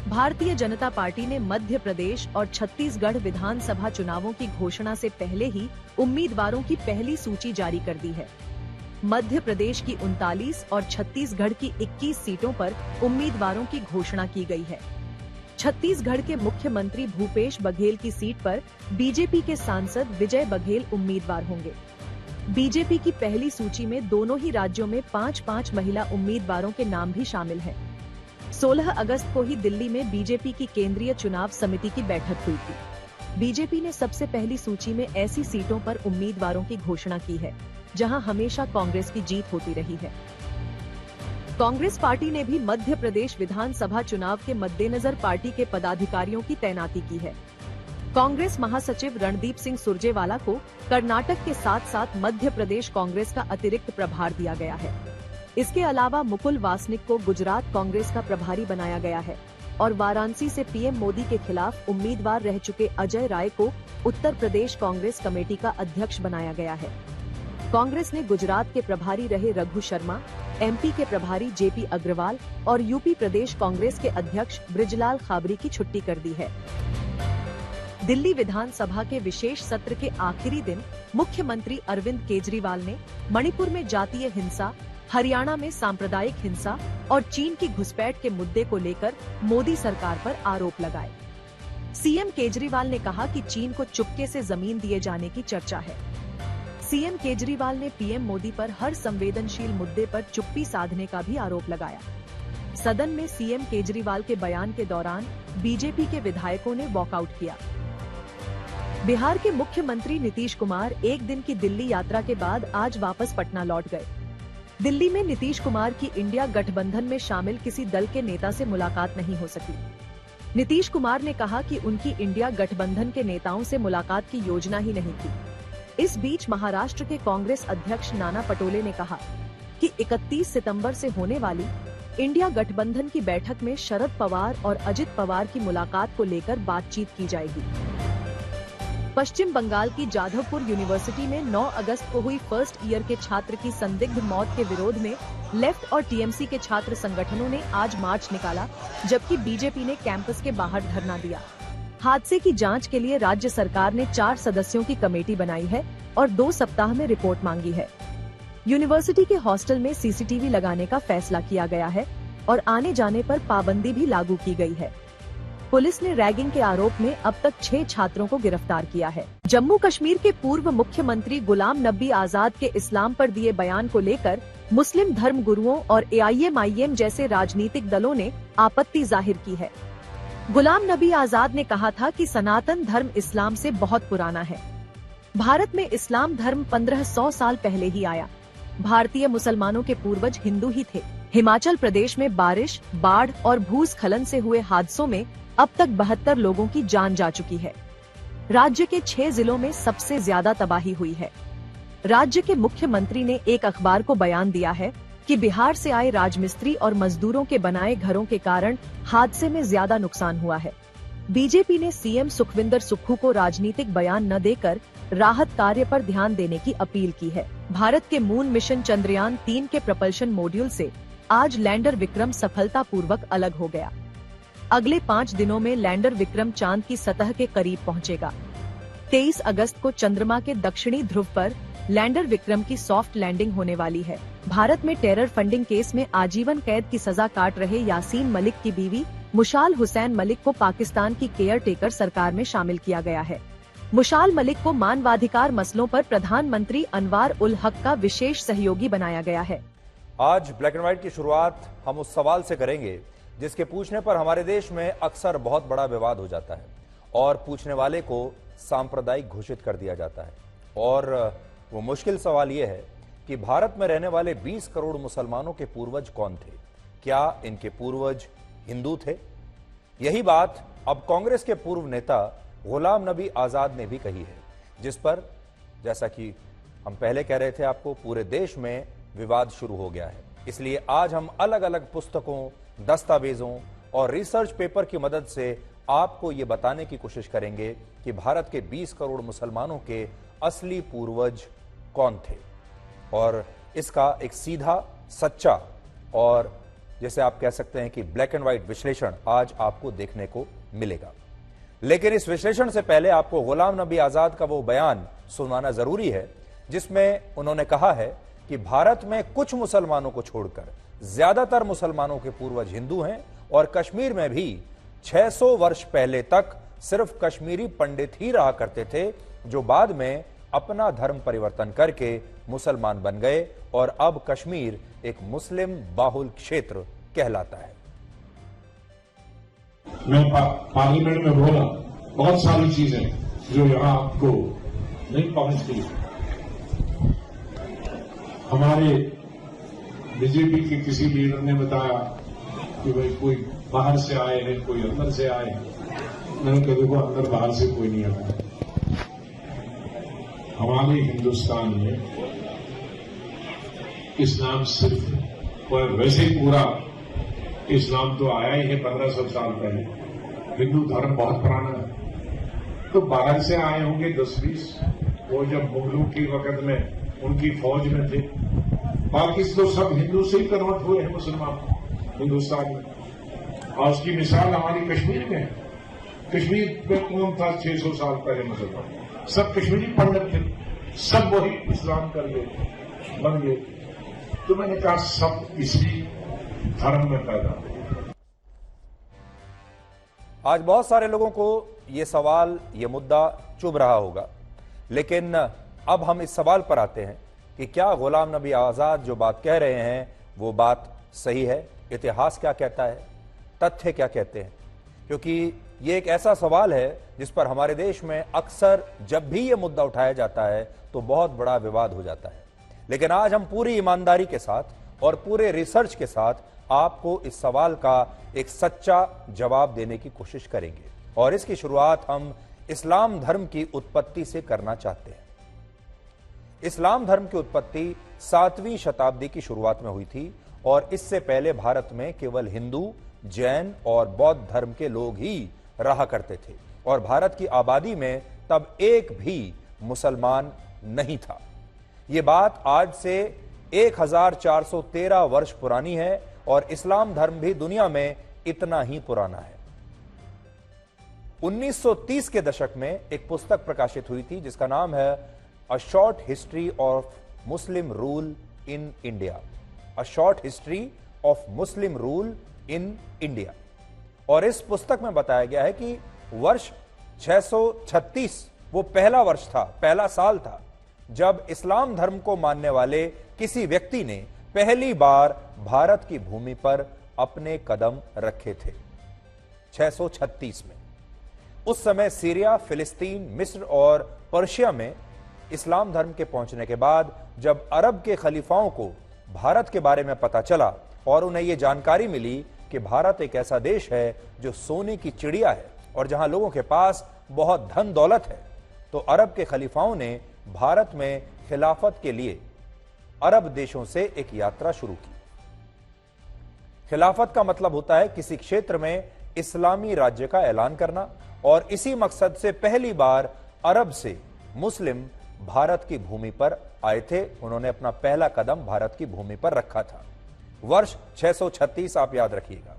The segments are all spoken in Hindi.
भारतीय जनता पार्टी ने मध्य प्रदेश और छत्तीसगढ़ विधानसभा चुनावों की घोषणा से पहले ही उम्मीदवारों की पहली सूची जारी कर दी है। मध्य प्रदेश की 39 और छत्तीसगढ़ की 21 सीटों पर उम्मीदवारों की घोषणा की गई है। छत्तीसगढ़ के मुख्यमंत्री भूपेश बघेल की सीट पर बीजेपी के सांसद विजय बघेल उम्मीदवार होंगे। बीजेपी की पहली सूची में दोनों ही राज्यों में 5-5 महिला उम्मीदवारों के नाम भी शामिल हैं। 16 अगस्त को ही दिल्ली में बीजेपी की केंद्रीय चुनाव समिति की बैठक हुई थी। बीजेपी ने सबसे पहली सूची में ऐसी सीटों पर उम्मीदवारों की घोषणा की है जहां हमेशा कांग्रेस की जीत होती रही है। कांग्रेस पार्टी ने भी मध्य प्रदेश विधानसभा चुनाव के मद्देनजर पार्टी के पदाधिकारियों की तैनाती की है। कांग्रेस महासचिव रणदीप सिंह सुरजेवाला को कर्नाटक के साथ साथ मध्य प्रदेश कांग्रेस का अतिरिक्त प्रभार दिया गया है। इसके अलावा मुकुल वासनिक को गुजरात कांग्रेस का प्रभारी बनाया गया है और वाराणसी से पीएम मोदी के खिलाफ उम्मीदवार रह चुके अजय राय को उत्तर प्रदेश कांग्रेस कमेटी का अध्यक्ष बनाया गया है। कांग्रेस ने गुजरात के प्रभारी रहे रघु शर्मा, एमपी के प्रभारी जेपी अग्रवाल और यूपी प्रदेश कांग्रेस के अध्यक्ष बृजलाल खाबरी की छुट्टी कर दी है। दिल्ली विधानसभा के विशेष सत्र के आखिरी दिन मुख्यमंत्री अरविंद केजरीवाल ने मणिपुर में जातीय हिंसा, हरियाणा में सांप्रदायिक हिंसा और चीन की घुसपैठ के मुद्दे को लेकर मोदी सरकार पर आरोप लगाए। सीएम केजरीवाल ने कहा कि चीन को चुपके से जमीन दिए जाने की चर्चा है। सीएम केजरीवाल ने पीएम मोदी पर हर संवेदनशील मुद्दे पर चुप्पी साधने का भी आरोप लगाया। सदन में सीएम केजरीवाल के बयान के दौरान बीजेपी के विधायकों ने वॉकआउट किया। बिहार के मुख्यमंत्री नीतीश कुमार एक दिन की दिल्ली यात्रा के बाद आज वापस पटना लौट गए। दिल्ली में नीतीश कुमार की इंडिया गठबंधन में शामिल किसी दल के नेता से मुलाकात नहीं हो सकी। नीतीश कुमार ने कहा कि उनकी इंडिया गठबंधन के नेताओं से मुलाकात की योजना ही नहीं थी। इस बीच महाराष्ट्र के कांग्रेस अध्यक्ष नाना पटोले ने कहा कि 31 सितंबर से होने वाली इंडिया गठबंधन की बैठक में शरद पवार और अजित पवार की मुलाकात को लेकर बातचीत की जाएगी। पश्चिम बंगाल की जाधवपुर यूनिवर्सिटी में 9 अगस्त को हुई फर्स्ट ईयर के छात्र की संदिग्ध मौत के विरोध में लेफ्ट और टीएमसी के छात्र संगठनों ने आज मार्च निकाला, जबकि बीजेपी ने कैंपस के बाहर धरना दिया। हादसे की जांच के लिए राज्य सरकार ने 4 सदस्यों की कमेटी बनाई है और 2 सप्ताह में रिपोर्ट मांगी है। यूनिवर्सिटी के हॉस्टल में सीसीटीवी लगाने का फैसला किया गया है और आने जाने पर पाबंदी भी लागू की गई है। पुलिस ने रैगिंग के आरोप में अब तक 6 छात्रों को गिरफ्तार किया है। जम्मू कश्मीर के पूर्व मुख्यमंत्री गुलाम नबी आजाद के इस्लाम पर दिए बयान को लेकर मुस्लिम धर्म गुरुओं और एआईएमआईएम जैसे राजनीतिक दलों ने आपत्ति जाहिर की है। गुलाम नबी आजाद ने कहा था कि सनातन धर्म इस्लाम से बहुत पुराना है। भारत में इस्लाम धर्म 1500 साल पहले ही आया। भारतीय मुसलमानों के पूर्वज हिंदू ही थे। हिमाचल प्रदेश में बारिश, बाढ़ और भूस्खलन से हुए हादसों में अब तक 72 लोगों की जान जा चुकी है। राज्य के 6 जिलों में सबसे ज्यादा तबाही हुई है। राज्य के मुख्यमंत्री ने एक अखबार को बयान दिया है कि बिहार से आए राजमिस्त्री और मजदूरों के बनाए घरों के कारण हादसे में ज्यादा नुकसान हुआ है। बीजेपी ने सीएम सुखविंदर सुक्खू को राजनीतिक बयान न देकर राहत कार्य पर ध्यान देने की अपील की है। भारत के मून मिशन चंद्रयान 3 के प्रपल्शन मॉड्यूल से आज लैंडर विक्रम सफलतापूर्वक अलग हो गया। अगले 5 दिनों में लैंडर विक्रम चांद की सतह के करीब पहुंचेगा। 23 अगस्त को चंद्रमा के दक्षिणी ध्रुव पर लैंडर विक्रम की सॉफ्ट लैंडिंग होने वाली है। भारत में टेरर फंडिंग केस में आजीवन कैद की सजा काट रहे यासीन मलिक की बीवी मुशाल हुसैन मलिक को पाकिस्तान की केयर टेकर सरकार में शामिल किया गया है। मुशाल मलिक को मानवाधिकार मसलों पर प्रधानमंत्री अनवार उल हक का विशेष सहयोगी बनाया गया है। आज ब्लैक एंड व्हाइट की शुरुआत हम उस सवाल से करेंगे जिसके पूछने पर हमारे देश में अक्सर बहुत बड़ा विवाद हो जाता है और पूछने वाले को सांप्रदायिक घोषित कर दिया जाता है। और वो मुश्किल सवाल ये है कि भारत में रहने वाले 20 करोड़ मुसलमानों के पूर्वज कौन थे? क्या इनके पूर्वज हिंदू थे? यही बात अब कांग्रेस के पूर्व नेता गुलाम नबी आजाद ने भी कही है, जिस पर जैसा कि हम पहले कह रहे थे आपको, पूरे देश में विवाद शुरू हो गया है। इसलिए आज हम अलग अलग पुस्तकों, दस्तावेजों और रिसर्च पेपर की मदद से आपको ये बताने की कोशिश करेंगे कि भारत के 20 करोड़ मुसलमानों के असली पूर्वज कौन थे और इसका एक सीधा, सच्चा और जैसे आप कह सकते हैं कि ब्लैक एंड व्हाइट विश्लेषण आज आपको देखने को मिलेगा। लेकिन इस विश्लेषण से पहले आपको गुलाम नबी आजाद का वो बयान सुनाना जरूरी है जिसमें उन्होंने कहा है कि भारत में कुछ मुसलमानों को छोड़कर ज्यादातर मुसलमानों के पूर्वज हिंदू हैं और कश्मीर में भी 600 वर्ष पहले तक सिर्फ कश्मीरी पंडित ही रहा करते थे जो बाद में अपना धर्म परिवर्तन करके मुसलमान बन गए और अब कश्मीर एक मुस्लिम बाहुल क्षेत्र कहलाता है। मैं पार्लियामेंट में बोला बहुत सारी चीजें जो यहां आपको नहीं पहुंचती। हमारे बीजेपी के किसी लीडर ने बताया कि भाई कोई बाहर से आए हैं, कोई अंदर से आए हैं। मैंने कहा देखो अंदर बाहर से कोई नहीं आया। हमारे हिंदुस्तान में इस्लाम सिर्फ और वैसे पूरा इस्लाम तो आया ही है 1500 साल पहले। हिंदू धर्म बहुत पुराना है। तो बाहर से आए होंगे 10-20, वो जब मुगलों के वक्त में उनकी फौज में थे। बाकी तो सब हिंदू से ही कन्वर्ट हुए हैं मुसलमान हिंदुस्तान में। और उसकी मिसाल हमारी कश्मीर में है। कश्मीर में कौन था 600 साल पहले मुसलमान? सब कश्मीरी पंडित थे, सब वही इस्लाम कर गए, बन गए। तो मैंने कहा सब इसी धर्म में पैदा हुए। आज बहुत सारे लोगों को यह सवाल, यह मुद्दा चुभ रहा होगा, लेकिन अब हम इस सवाल पर आते हैं कि क्या गुलाम नबी आजाद जो बात कह रहे हैं वो बात सही है? इतिहास क्या कहता है? तथ्य क्या कहते हैं? क्योंकि ये एक ऐसा सवाल है जिस पर हमारे देश में अक्सर जब भी ये मुद्दा उठाया जाता है तो बहुत बड़ा विवाद हो जाता है। लेकिन आज हम पूरी ईमानदारी के साथ और पूरे रिसर्च के साथ आपको इस सवाल का एक सच्चा जवाब देने की कोशिश करेंगे और इसकी शुरुआत हम इस्लाम धर्म की उत्पत्ति से करना चाहते हैं। इस्लाम धर्म की उत्पत्ति 7वीं शताब्दी की शुरुआत में हुई थी और इससे पहले भारत में केवल हिंदू, जैन और बौद्ध धर्म के लोग ही रहा करते थे और भारत की आबादी में तब एक भी मुसलमान नहीं था। यह बात आज से 1413 वर्ष पुरानी है और इस्लाम धर्म भी दुनिया में इतना ही पुराना है। 1930 के दशक में एक पुस्तक प्रकाशित हुई थी जिसका नाम है a short history of Muslim rule in India, a short history of Muslim rule in India. और इस पुस्तक में बताया गया है कि वर्ष 636 वो पहला वर्ष था, पहला साल था जब इस्लाम धर्म को मानने वाले किसी व्यक्ति ने पहली बार भारत की भूमि पर अपने कदम रखे थे। 636 में उस समय सीरिया, फिलिस्तीन, मिस्र और पर्शिया में इस्लाम धर्म के पहुंचने के बाद जब अरब के खलीफाओं को भारत के बारे में पता चला और उन्हें यह जानकारी मिली कि भारत एक ऐसा देश है जो सोने की चिड़िया है और जहां लोगों के पास बहुत धन दौलत है, तो अरब के खलीफाओं ने भारत में खिलाफत के लिए अरब देशों से एक यात्रा शुरू की। खिलाफत का मतलब होता है किसी क्षेत्र में इस्लामी राज्य का ऐलान करना और इसी मकसद से पहली बार अरब से मुस्लिम भारत की भूमि पर आए थे। उन्होंने अपना पहला कदम भारत की भूमि पर रखा था। वर्ष 636 आप याद रखिएगा।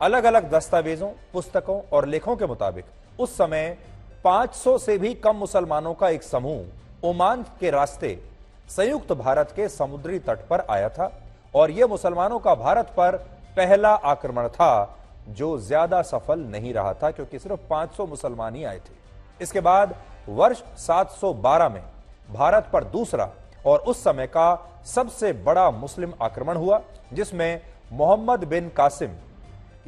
अलग अलग दस्तावेजों, पुस्तकों और लेखों के मुताबिक उस समय 500 से भी कम मुसलमानों का एक समूह ओमान के रास्ते संयुक्त भारत के समुद्री तट पर आया था और यह मुसलमानों का भारत पर पहला आक्रमण था जो ज्यादा सफल नहीं रहा था क्योंकि सिर्फ 500 मुसलमान ही आए थे। इसके बाद वर्ष 712 में भारत पर दूसरा और उस समय का सबसे बड़ा मुस्लिम आक्रमण हुआ जिसमें मोहम्मद बिन कासिम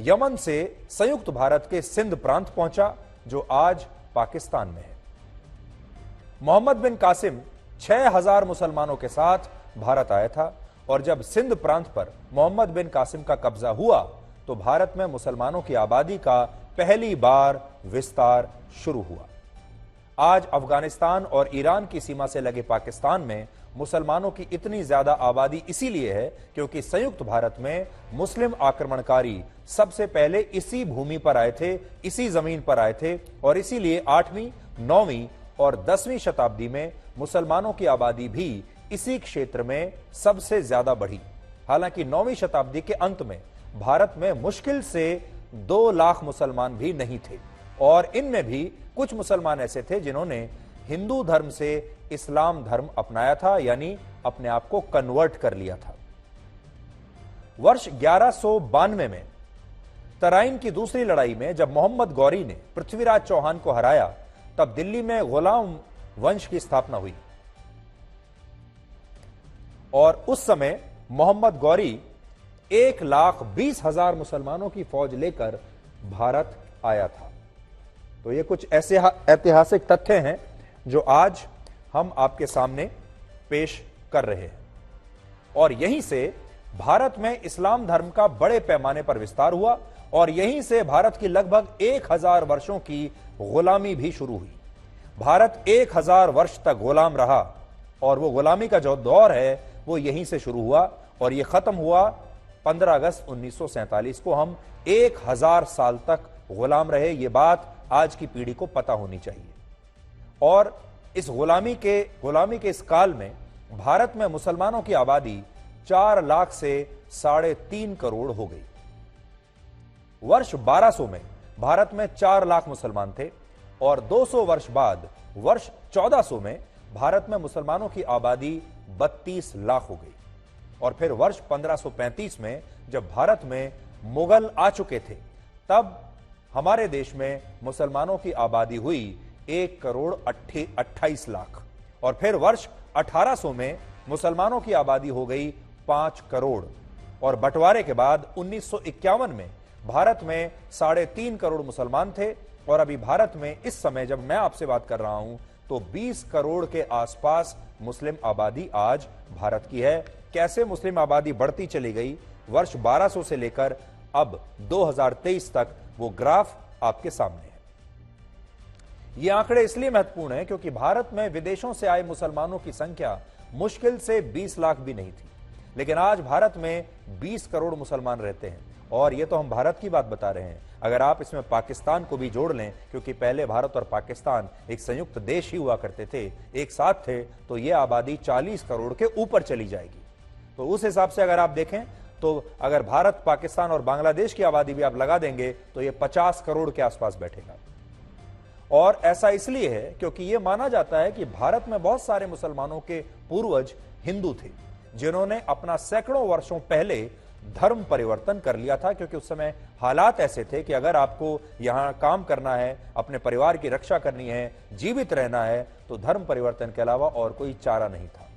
यमन से संयुक्त भारत के सिंध प्रांत पहुंचा जो आज पाकिस्तान में है। मोहम्मद बिन कासिम 6000 मुसलमानों के साथ भारत आया था और जब सिंध प्रांत पर मोहम्मद बिन कासिम का कब्जा हुआ तो भारत में मुसलमानों की आबादी का पहली बार विस्तार शुरू हुआ। आज अफगानिस्तान और ईरान की सीमा से लगे पाकिस्तान में मुसलमानों की इतनी ज्यादा आबादी इसीलिए है क्योंकि संयुक्त भारत में मुस्लिम आक्रमणकारी सबसे पहले इसी भूमि पर आए थे, इसी जमीन पर आए थे और इसीलिए 8वीं, 9वीं और 10वीं शताब्दी में मुसलमानों की आबादी भी इसी क्षेत्र में सबसे ज्यादा बढ़ी। हालांकि 9वीं शताब्दी के अंत में भारत में मुश्किल से 2 लाख मुसलमान भी नहीं थे, और इनमें भी कुछ मुसलमान ऐसे थे जिन्होंने हिंदू धर्म से इस्लाम धर्म अपनाया था, यानी अपने आप को कन्वर्ट कर लिया था। वर्ष 1192 में तराइन की दूसरी लड़ाई में जब मोहम्मद गौरी ने पृथ्वीराज चौहान को हराया, तब दिल्ली में गुलाम वंश की स्थापना हुई, और उस समय मोहम्मद गौरी 1,20,000 मुसलमानों की फौज लेकर भारत आया था। तो ये कुछ ऐसे ऐतिहासिक तथ्य हैं जो आज हम आपके सामने पेश कर रहे हैं, और यहीं से भारत में इस्लाम धर्म का बड़े पैमाने पर विस्तार हुआ, और यहीं से भारत की लगभग 1000 वर्षों की गुलामी भी शुरू हुई। भारत 1000 वर्ष तक गुलाम रहा, और वो गुलामी का जो दौर है वो यहीं से शुरू हुआ, और ये खत्म हुआ 15 अगस्त 1947 को। हम 1000 साल तक गुलाम रहे, ये बात आज की पीढ़ी को पता होनी चाहिए। और इस गुलामी के इस काल में भारत में मुसलमानों की आबादी 4 लाख से 3.5 करोड़ हो गई। वर्ष 1200 में भारत में 4 लाख मुसलमान थे, और 200 वर्ष बाद वर्ष 1400 में भारत में मुसलमानों की आबादी 32 लाख हो गई। और फिर वर्ष 1535 में जब भारत में मुगल आ चुके थे, तब हमारे देश में मुसलमानों की आबादी हुई 1,28 लाख। और फिर वर्ष 1800 में मुसलमानों की आबादी हो गई 5 करोड़, और बंटवारे के बाद 1951 में भारत में 3.5 करोड़ मुसलमान थे, और अभी भारत में इस समय जब मैं आपसे बात कर रहा हूं तो 20 करोड़ के आसपास मुस्लिम आबादी आज भारत की है। कैसे मुस्लिम आबादी बढ़ती चली गई वर्ष 1200 से लेकर अब 2023 तक, वो ग्राफ आपके सामने है। ये आंकड़े इसलिए महत्वपूर्ण हैं क्योंकि भारत में विदेशों से आए मुसलमानों की संख्या मुश्किल से 20 लाख भी नहीं थी, लेकिन आज भारत में 20 करोड़ मुसलमान रहते हैं। और ये तो हम भारत की बात बता रहे हैं, अगर आप इसमें पाकिस्तान को भी जोड़ लें, क्योंकि पहले भारत और पाकिस्तान एक संयुक्त देश ही हुआ करते थे, एक साथ थे, तो यह आबादी 40 करोड़ के ऊपर चली जाएगी। तो उस हिसाब से अगर आप देखें तो अगर भारत, पाकिस्तान और बांग्लादेश की आबादी भी आप लगा देंगे तो ये 50 करोड़ के आसपास बैठेगा। और ऐसा इसलिए है क्योंकि यह माना जाता है कि भारत में बहुत सारे मुसलमानों के पूर्वज हिंदू थे, जिन्होंने अपना सैकड़ों वर्षों पहले धर्म परिवर्तन कर लिया था, क्योंकि उस समय हालात ऐसे थे कि अगर आपको यहां काम करना है, अपने परिवार की रक्षा करनी है, जीवित रहना है, तो धर्म परिवर्तन के अलावा और कोई चारा नहीं था।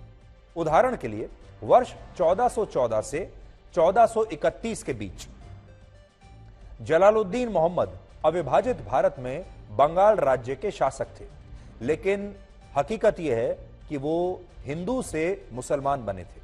उदाहरण के लिए वर्ष 1414 से 1431 के बीच जलालुद्दीन मोहम्मद अविभाजित भारत में बंगाल राज्य के शासक थे, लेकिन हकीकत यह है कि वो हिंदू से मुसलमान बने थे।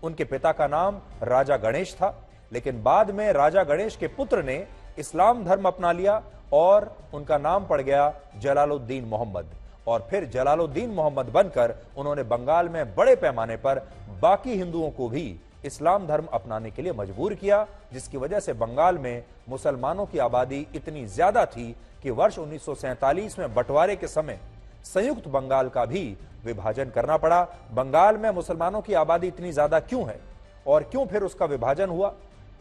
उनके पिता का नाम राजा गणेश था, लेकिन बाद में राजा गणेश के पुत्र ने इस्लाम धर्म अपना लिया और उनका नाम पड़ गया जलालुद्दीन मोहम्मद। और फिर जलालुद्दीन मोहम्मद बनकर उन्होंने बंगाल में बड़े पैमाने पर बाकी हिंदुओं को भी इस्लाम धर्म अपनाने के लिए मजबूर किया, जिसकी वजह से बंगाल में मुसलमानों की आबादी इतनी ज्यादा थी कि वर्ष 1947 में बंटवारे के समय संयुक्त बंगाल का भी विभाजन करना पड़ा। बंगाल में मुसलमानों की आबादी इतनी ज्यादा क्यों है और क्यों फिर उसका विभाजन हुआ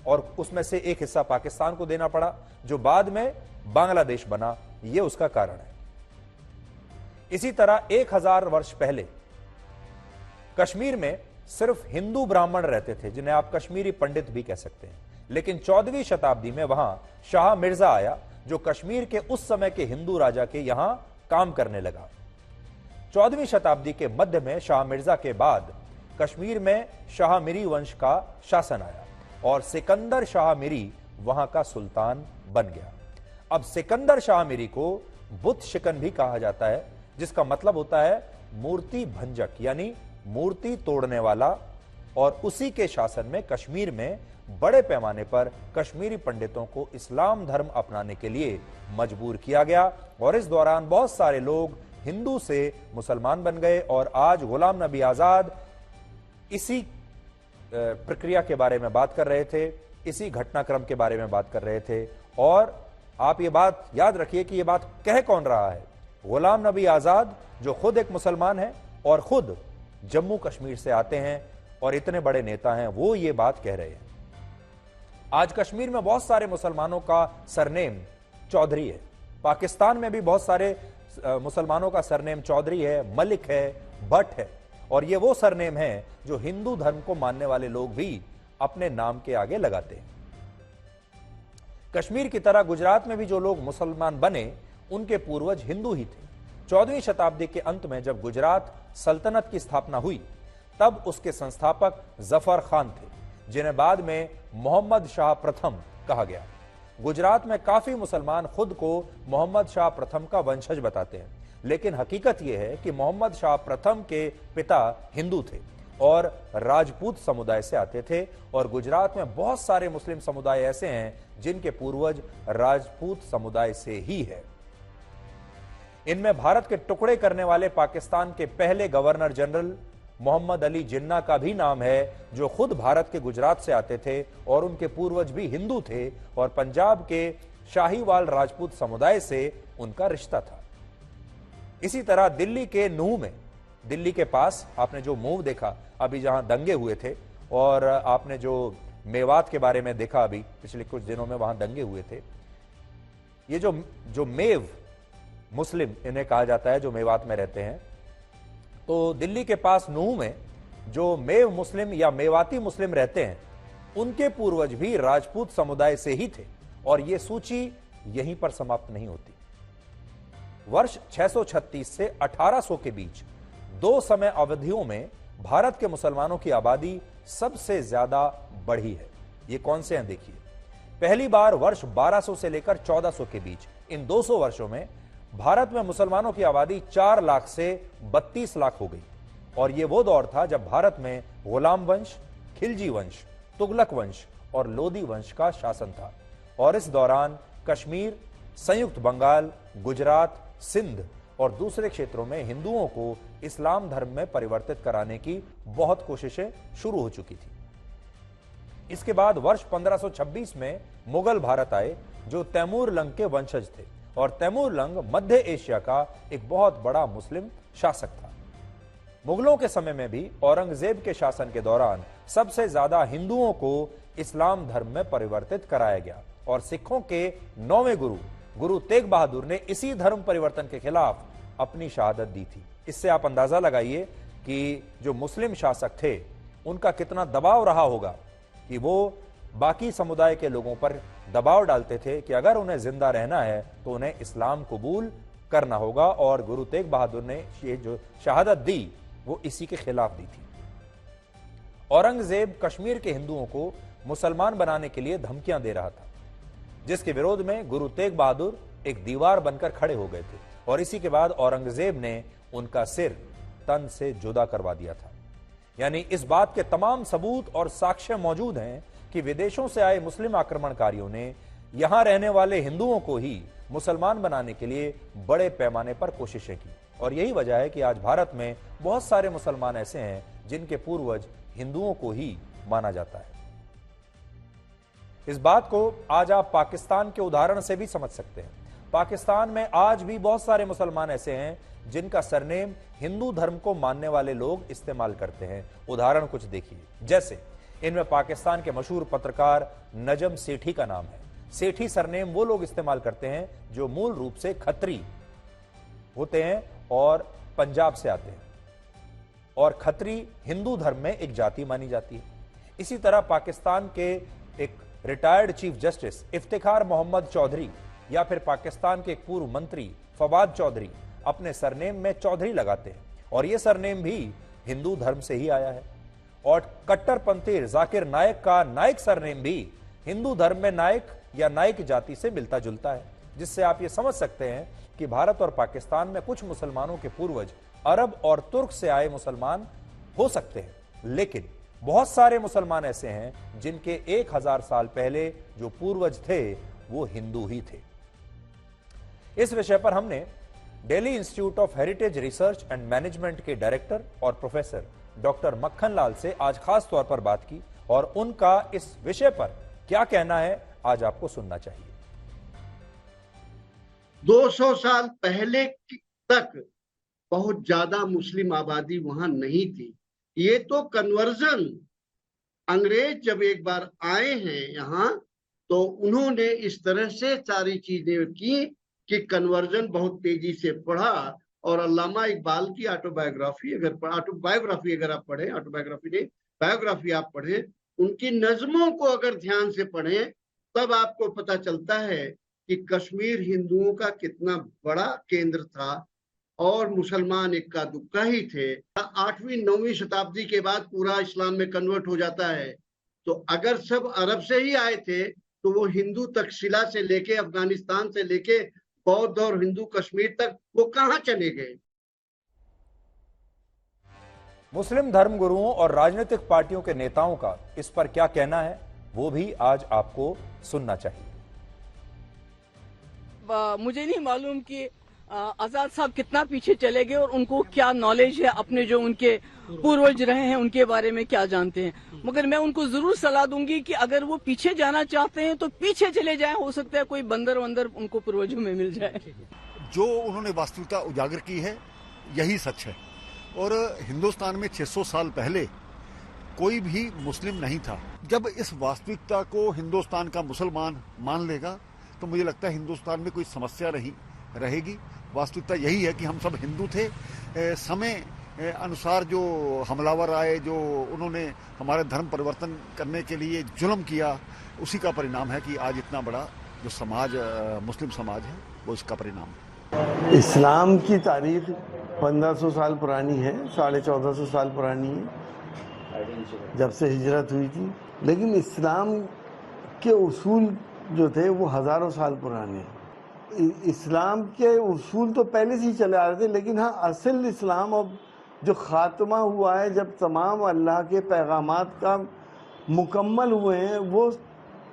और उसमें से एक हिस्सा पाकिस्तान को देना पड़ा, जो बाद में बांग्लादेश बना, यह उसका कारण है। इसी तरह 1000 वर्ष पहले कश्मीर में सिर्फ हिंदू ब्राह्मण रहते थे, जिन्हें आप कश्मीरी पंडित भी कह सकते हैं। लेकिन 14वीं शताब्दी में वहां शाह मिर्जा आया, जो कश्मीर के उस समय के हिंदू राजा के यहां काम करने लगा। 14वीं शताब्दी के मध्य में शाह मिर्जा के बाद कश्मीर में शाह मिरी वंश का शासन आया और सिकंदर शाह मिरी वहां का सुल्तान बन गया। अब सिकंदर शाह मिरी को बुत शिकन भी कहा जाता है, जिसका मतलब होता है मूर्ति भंजक, यानी मूर्ति तोड़ने वाला। और उसी के शासन में कश्मीर में बड़े पैमाने पर कश्मीरी पंडितों को इस्लाम धर्म अपनाने के लिए मजबूर किया गया और इस दौरान बहुत सारे लोग हिंदू से मुसलमान बन गए। और आज गुलाम नबी आजाद इसी प्रक्रिया के बारे में बात कर रहे थे, इसी घटनाक्रम के बारे में बात कर रहे थे। और आप ये बात याद रखिए कि ये बात कह कौन रहा है? गुलाम नबी आजाद, जो खुद एक मुसलमान है और खुद जम्मू कश्मीर से आते हैं और इतने बड़े नेता हैं, वो ये बात कह रहे हैं। आज कश्मीर में बहुत सारे मुसलमानों का सरनेम चौधरी है। पाकिस्तान में भी बहुत सारे मुसलमानों का सरनेम चौधरी है, मलिक है, भट्ट है, और ये वो सरनेम है जो हिंदू धर्म को मानने वाले लोग भी अपने नाम के आगे लगाते हैं। कश्मीर की तरह गुजरात में भी जो लोग मुसलमान बने उनके पूर्वज हिंदू ही थे। 14वीं शताब्दी के अंत में जब गुजरात सल्तनत की स्थापना हुई तब उसके संस्थापक जफर खान थे, जिन्हें बाद में मोहम्मद शाह प्रथम कहा गया। गुजरात में काफी मुसलमान खुद को मोहम्मद शाह प्रथम का वंशज बताते हैं, लेकिन हकीकत यह है कि मोहम्मद शाह प्रथम के पिता हिंदू थे और राजपूत समुदाय से आते थे, और गुजरात में बहुत सारे मुस्लिम समुदाय ऐसे हैं जिनके पूर्वज राजपूत समुदाय से ही है। इनमें भारत के टुकड़े करने वाले पाकिस्तान के पहले गवर्नर जनरल मोहम्मद अली जिन्ना का भी नाम है, जो खुद भारत के गुजरात से आते थे और उनके पूर्वज भी हिंदू थे, और पंजाब के शाहीवाल राजपूत समुदाय से उनका रिश्ता था। इसी तरह दिल्ली के नूह में, दिल्ली के पास आपने जो मूव देखा अभी जहां दंगे हुए थे, और आपने जो मेवात के बारे में देखा अभी पिछले कुछ दिनों में वहां दंगे हुए थे, ये जो मेव मुस्लिम इन्हें कहा जाता है जो मेवात में रहते हैं, तो दिल्ली के पास नूह में जो मेव मुस्लिम या मेवाती मुस्लिम रहते हैं उनके पूर्वज भी राजपूत समुदाय से ही थे, और यह सूची यहीं पर समाप्त नहीं होती। वर्ष 636 से 1800 के बीच 2 समय अवधियों में भारत के मुसलमानों की आबादी सबसे ज्यादा बढ़ी है। ये कौन से हैं देखिए। पहली बार वर्ष 1200 से लेकर 1400 के बीच, इन 200 वर्षों में भारत में मुसलमानों की आबादी 4 लाख से 32 लाख हो गई, और यह वो दौर था जब भारत में गुलाम वंश, खिलजी वंश, तुगलक वंश और लोदी वंश का शासन था। और इस दौरान कश्मीर, संयुक्त बंगाल, गुजरात, सिंध और दूसरे क्षेत्रों में हिंदुओं को इस्लाम धर्म में परिवर्तित कराने की बहुत कोशिशें शुरू हो चुकी थी। इसके बाद वर्ष 1526 में मुगल भारत आए, जो तैमूर लंग के वंशज थे, और तैमूर लंग मध्य एशिया का एक बहुत बड़ा मुस्लिम शासक था। मुगलों के समय में भी औरंगजेब के शासन के दौरान सबसे ज्यादा हिंदुओं को इस्लाम धर्म में परिवर्तित कराया गया, और सिखों के 9वें गुरु तेग बहादुर ने इसी धर्म परिवर्तन के खिलाफ अपनी शहादत दी थी। इससे आप अंदाजा लगाइए कि जो मुस्लिम शासक थे उनका कितना दबाव रहा होगा कि वो बाकी समुदाय के लोगों पर दबाव डालते थे कि अगर उन्हें जिंदा रहना है तो उन्हें इस्लाम कबूल करना होगा, और गुरु तेग बहादुर ने ये जो शहादत दी वो इसी के खिलाफ दी थी। औरंगजेब कश्मीर के हिंदुओं को मुसलमान बनाने के लिए धमकियां दे रहा था, जिसके विरोध में गुरु तेग बहादुर एक दीवार बनकर खड़े हो गए थे, और इसी के बाद औरंगजेब ने उनका सिर तन से जुदा करवा दिया था। यानी इस बात के तमाम सबूत और साक्ष्य मौजूद हैं कि विदेशों से आए मुस्लिम आक्रमणकारियों ने यहां रहने वाले हिंदुओं को ही मुसलमान बनाने के लिए बड़े पैमाने पर कोशिशें की, और यही वजह है कि आज भारत में बहुत सारे मुसलमान ऐसे हैं जिनके पूर्वज हिंदुओं को ही माना जाता है। इस बात को आज आप पाकिस्तान के उदाहरण से भी समझ सकते हैं। पाकिस्तान में आज भी बहुत सारे मुसलमान ऐसे हैं जिनका सरनेम हिंदू धर्म को मानने वाले लोग इस्तेमाल करते हैं। उदाहरण कुछ देखिए, जैसे इनमें पाकिस्तान के मशहूर पत्रकार नजम सेठी का नाम है। सेठी सरनेम वो लोग इस्तेमाल करते हैं जो मूल रूप से खत्री होते हैं और पंजाब से आते हैं, और खत्री हिंदू धर्म में एक जाति मानी जाती है। इसी तरह पाकिस्तान के एक retired chief justice Iftikhar Mohammad Chaudhry या फिर पाकिस्तान के एक पूर्व मंत्री फवाद चौधरी अपने सरनेम में चौधरी लगाते हैं, और यह सरनेम भी हिंदू धर्म से ही आया है। और कट्टरपंथी जाकिर नायक का नायक सरनेम भी हिंदू धर्म में नायक या नायक जाति से मिलता जुलता है, जिससे आप ये समझ सकते हैं कि भारत और पाकिस्तान में कुछ मुसलमानों के पूर्वज अरब और तुर्क से आए मुसलमान हो सकते हैं, लेकिन बहुत सारे मुसलमान ऐसे हैं जिनके 1000 साल पहले जो पूर्वज थे वो हिंदू ही थे। इस विषय पर हमने Delhi institute of heritage research and management के डायरेक्टर और प्रोफेसर डॉक्टर मक्खन लाल से आज खास तौर पर बात की, और उनका इस विषय पर क्या कहना है आज आपको सुनना चाहिए। 200 साल पहले तक बहुत ज्यादा मुस्लिम आबादी वहां नहीं थी। ये तो कन्वर्जन अंग्रेज जब एक बार आए हैं यहाँ, तो उन्होंने इस तरह से सारी चीजें की कि कन्वर्जन बहुत तेजी से बढ़ा। और अल्लामा इकबाल की ऑटोबायोग्राफी अगर आप पढ़ें, ऑटोबायोग्राफी नहीं, बायोग्राफी आप पढ़ें, उनकी नज्मों को अगर ध्यान से पढ़ें, तब आपको पता चलता है कि कश्मीर हिंदुओं का कितना बड़ा केंद्र था और मुसलमान इक्का दुक्का ही थे। 8वीं 9वीं शताब्दी के बाद पूरा इस्लाम में कन्वर्ट हो जाता है। तो अगर सब अरब से ही आए थे, तो वो हिंदू तक्षशिला से लेके, अफगानिस्तान से लेके बौद्ध और हिंदू कश्मीर तक वो कहां चले गए? मुस्लिम धर्म गुरुओं और राजनीतिक पार्टियों के नेताओं का इस पर क्या कहना है, वो भी आज आपको सुनना चाहिए। मुझे नहीं मालूम कि आजाद साहब कितना पीछे चले गए और उनको क्या नॉलेज है, अपने जो उनके पूर्वज रहे हैं उनके बारे में क्या जानते हैं। मगर मैं उनको जरूर सलाह दूंगी कि अगर वो पीछे जाना चाहते हैं तो पीछे चले जाएं, हो सकता है कोई बंदर वंदर उनको पूर्वजों में मिल जाए। जो उन्होंने वास्तविकता उजागर की है यही सच है। और हिंदुस्तान में 600 साल पहले कोई भी मुस्लिम नहीं था। जब इस वास्तविकता को हिंदुस्तान का मुसलमान मान लेगा तो मुझे लगता है हिंदुस्तान में कोई समस्या नहीं रहेगी। वास्तविकता यही है कि हम सब हिंदू थे। समय अनुसार जो हमलावर आए, जो उन्होंने हमारे धर्म परिवर्तन करने के लिए जुल्म किया, उसी का परिणाम है कि आज इतना बड़ा जो समाज मुस्लिम समाज है वो इसका परिणाम है। इस्लाम की तारीख 1500 साल पुरानी है, 1450 साल पुरानी है जब से हिजरत हुई थी। लेकिन इस्लाम के उसूल जो थे वो हज़ारों साल पुराने हैं। इस्लाम के उसूल तो पहले से ही चले आ रहे थे, लेकिन हाँ, असल इस्लाम अब जो खात्मा हुआ है, जब तमाम अल्लाह के पैगामात का मुकम्मल हुए हैं, वो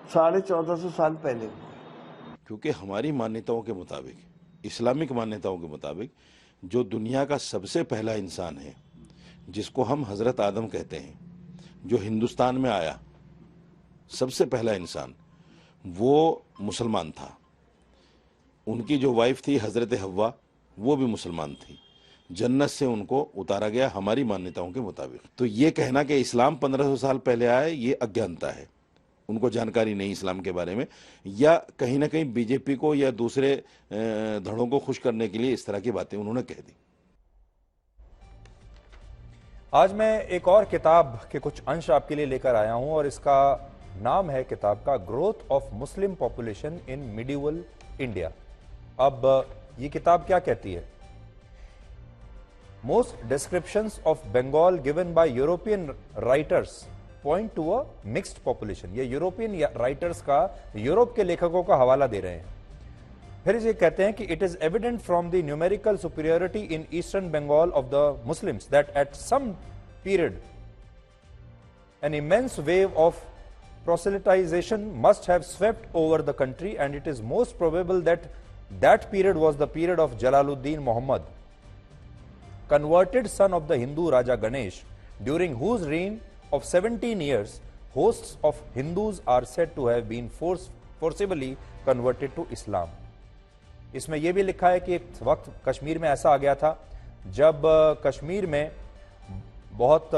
1450 साल पहले हुए। क्योंकि हमारी मान्यताओं के मुताबिक, इस्लामिक मान्यताओं के मुताबिक, जो दुनिया का सबसे पहला इंसान है, जिसको हम हज़रत आदम कहते हैं, जो हिंदुस्तान में आया, सबसे पहला इंसान, वो मुसलमान था। उनकी जो वाइफ थी हज़रत हव्वा, वो भी मुसलमान थी। जन्नत से उनको उतारा गया हमारी मान्यताओं के मुताबिक। तो ये कहना कि इस्लाम 1500 साल पहले आया, ये अज्ञानता है। उनको जानकारी नहीं इस्लाम के बारे में, या कहीं ना कहीं बीजेपी को या दूसरे धड़ों को खुश करने के लिए इस तरह की बातें उन्होंने कह दी। आज मैं एक और किताब के कुछ अंश आपके लिए लेकर आया हूं और इसका नाम है किताब का growth of Muslim population in medieval India. अब ये किताब क्या कहती है? Most descriptions of Bengal given by European writers point to a mixed population. ये यूरोपियन राइटर्स का, यूरोप के लेखकों का हवाला दे रहे हैं। फिर ये कहते हैं कि it is evident from the numerical superiority in eastern Bengal of the Muslims that at some period an immense wave of proselytization must have swept over the country, and it is most probable that that period was the period of Jalaluddin Muhammad, converted son of the Hindu Raja Ganesh, during whose reign of 17 years hosts of Hindus are said to have been forcibly converted to Islam. इसमें यह भी लिखा है कि एक वक्त कश्मीर में ऐसा आ गया था जब कश्मीर में बहुत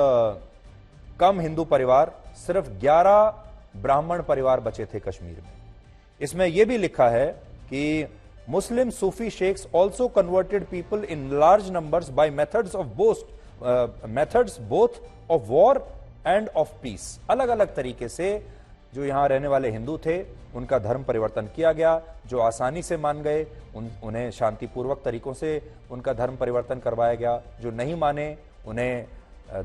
कम हिंदू परिवार, सिर्फ 11 ब्राह्मण परिवार बचे थे कश्मीर में। इसमें यह भी लिखा है कि Muslim Sufi sheikhs also converted people in large numbers by methods both of war and of peace. अलग अलग तरीके से जो यहां रहने वाले हिंदू थे उनका धर्म परिवर्तन किया गया। जो आसानी से मान गए उन्हें शांतिपूर्वक तरीकों से उनका धर्म परिवर्तन करवाया गया। जो नहीं माने उन्हें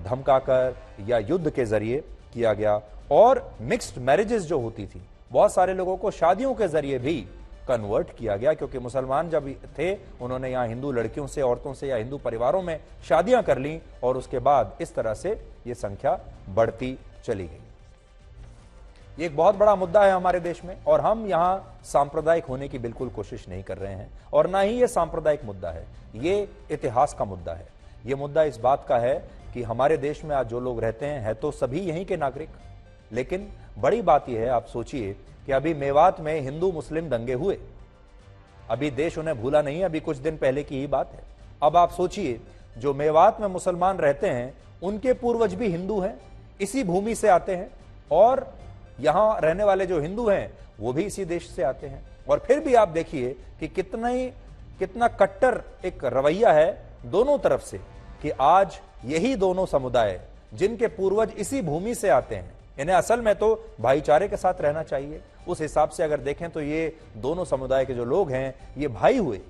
धमकाकर या युद्ध के जरिए किया गया। और मिक्स्ड मैरिजेस जो होती थी, बहुत सारे लोगों को शादियों के जरिए भी कन्वर्ट किया गया, क्योंकि मुसलमान जब थे उन्होंने यहाँ हिंदू लड़कियों से, औरतों से या हिंदू परिवारों में शादियां कर ली और उसके बाद इस तरह से ये संख्या बढ़ती चली गई। ये एक बहुत बड़ा मुद्दा है हमारे देश में और हम यहाँ सांप्रदायिक होने की बिल्कुल कोशिश नहीं कर रहे हैं और ना ही ये सांप्रदायिक मुद्दा है, ये इतिहास का मुद्दा है। ये मुद्दा इस बात का है कि हमारे देश में आज जो लोग रहते हैं तो सभी यहीं के नागरिक, लेकिन बड़ी बात यह है, आप सोचिए कि अभी मेवात में हिंदू मुस्लिम दंगे हुए, अभी देश उन्हें भूला नहीं, अभी कुछ दिन पहले की ही बात है। अब आप सोचिए जो मेवात में मुसलमान रहते हैं उनके पूर्वज भी हिंदू हैं, इसी भूमि से आते हैं और यहां रहने वाले जो हिंदू हैं वो भी इसी देश से आते हैं। और फिर भी आप देखिए कि कितना कट्टर एक रवैया है दोनों तरफ से कि आज यही दोनों समुदाय जिनके पूर्वज इसी भूमि से आते हैं, इन्हें असल में तो भाईचारे के साथ रहना चाहिए। उस हिसाब से अगर देखें तो ये दोनों समुदाय के जो लोग हैं ये भाई हुए,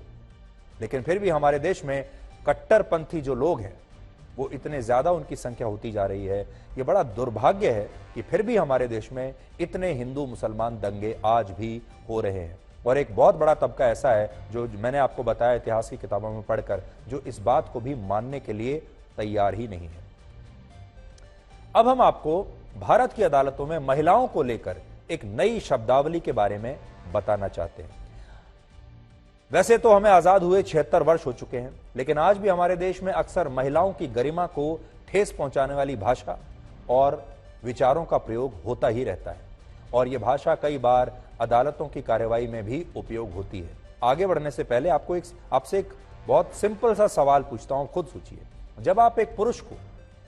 लेकिन फिर भी हमारे देश में कट्टरपंथी जो लोग हैं वो इतने ज्यादा उनकी संख्या होती जा रही है। ये बड़ा दुर्भाग्य है कि फिर भी हमारे देश में इतने हिंदू मुसलमान दंगे आज भी हो रहे हैं। और एक बहुत बड़ा तबका ऐसा है जो मैंने आपको बताया इतिहास की किताबों में पढ़कर, जो इस बात को भी मानने के लिए तैयार ही नहीं है। अब हम आपको भारत की अदालतों में महिलाओं को लेकर एक नई शब्दावली के बारे में बताना चाहते हैं। वैसे तो हमें आजाद हुए 76 वर्ष हो चुके हैं, लेकिन आज भी हमारे देश में अक्सर महिलाओं की गरिमा को ठेस पहुंचाने वाली भाषा और विचारों का प्रयोग होता ही रहता है और यह भाषा कई बार अदालतों की कार्यवाही में भी उपयोग होती है। आगे बढ़ने से पहले आपसे एक बहुत सिंपल सा सवाल पूछता हूं, खुद सोचिए। जब आप एक पुरुष को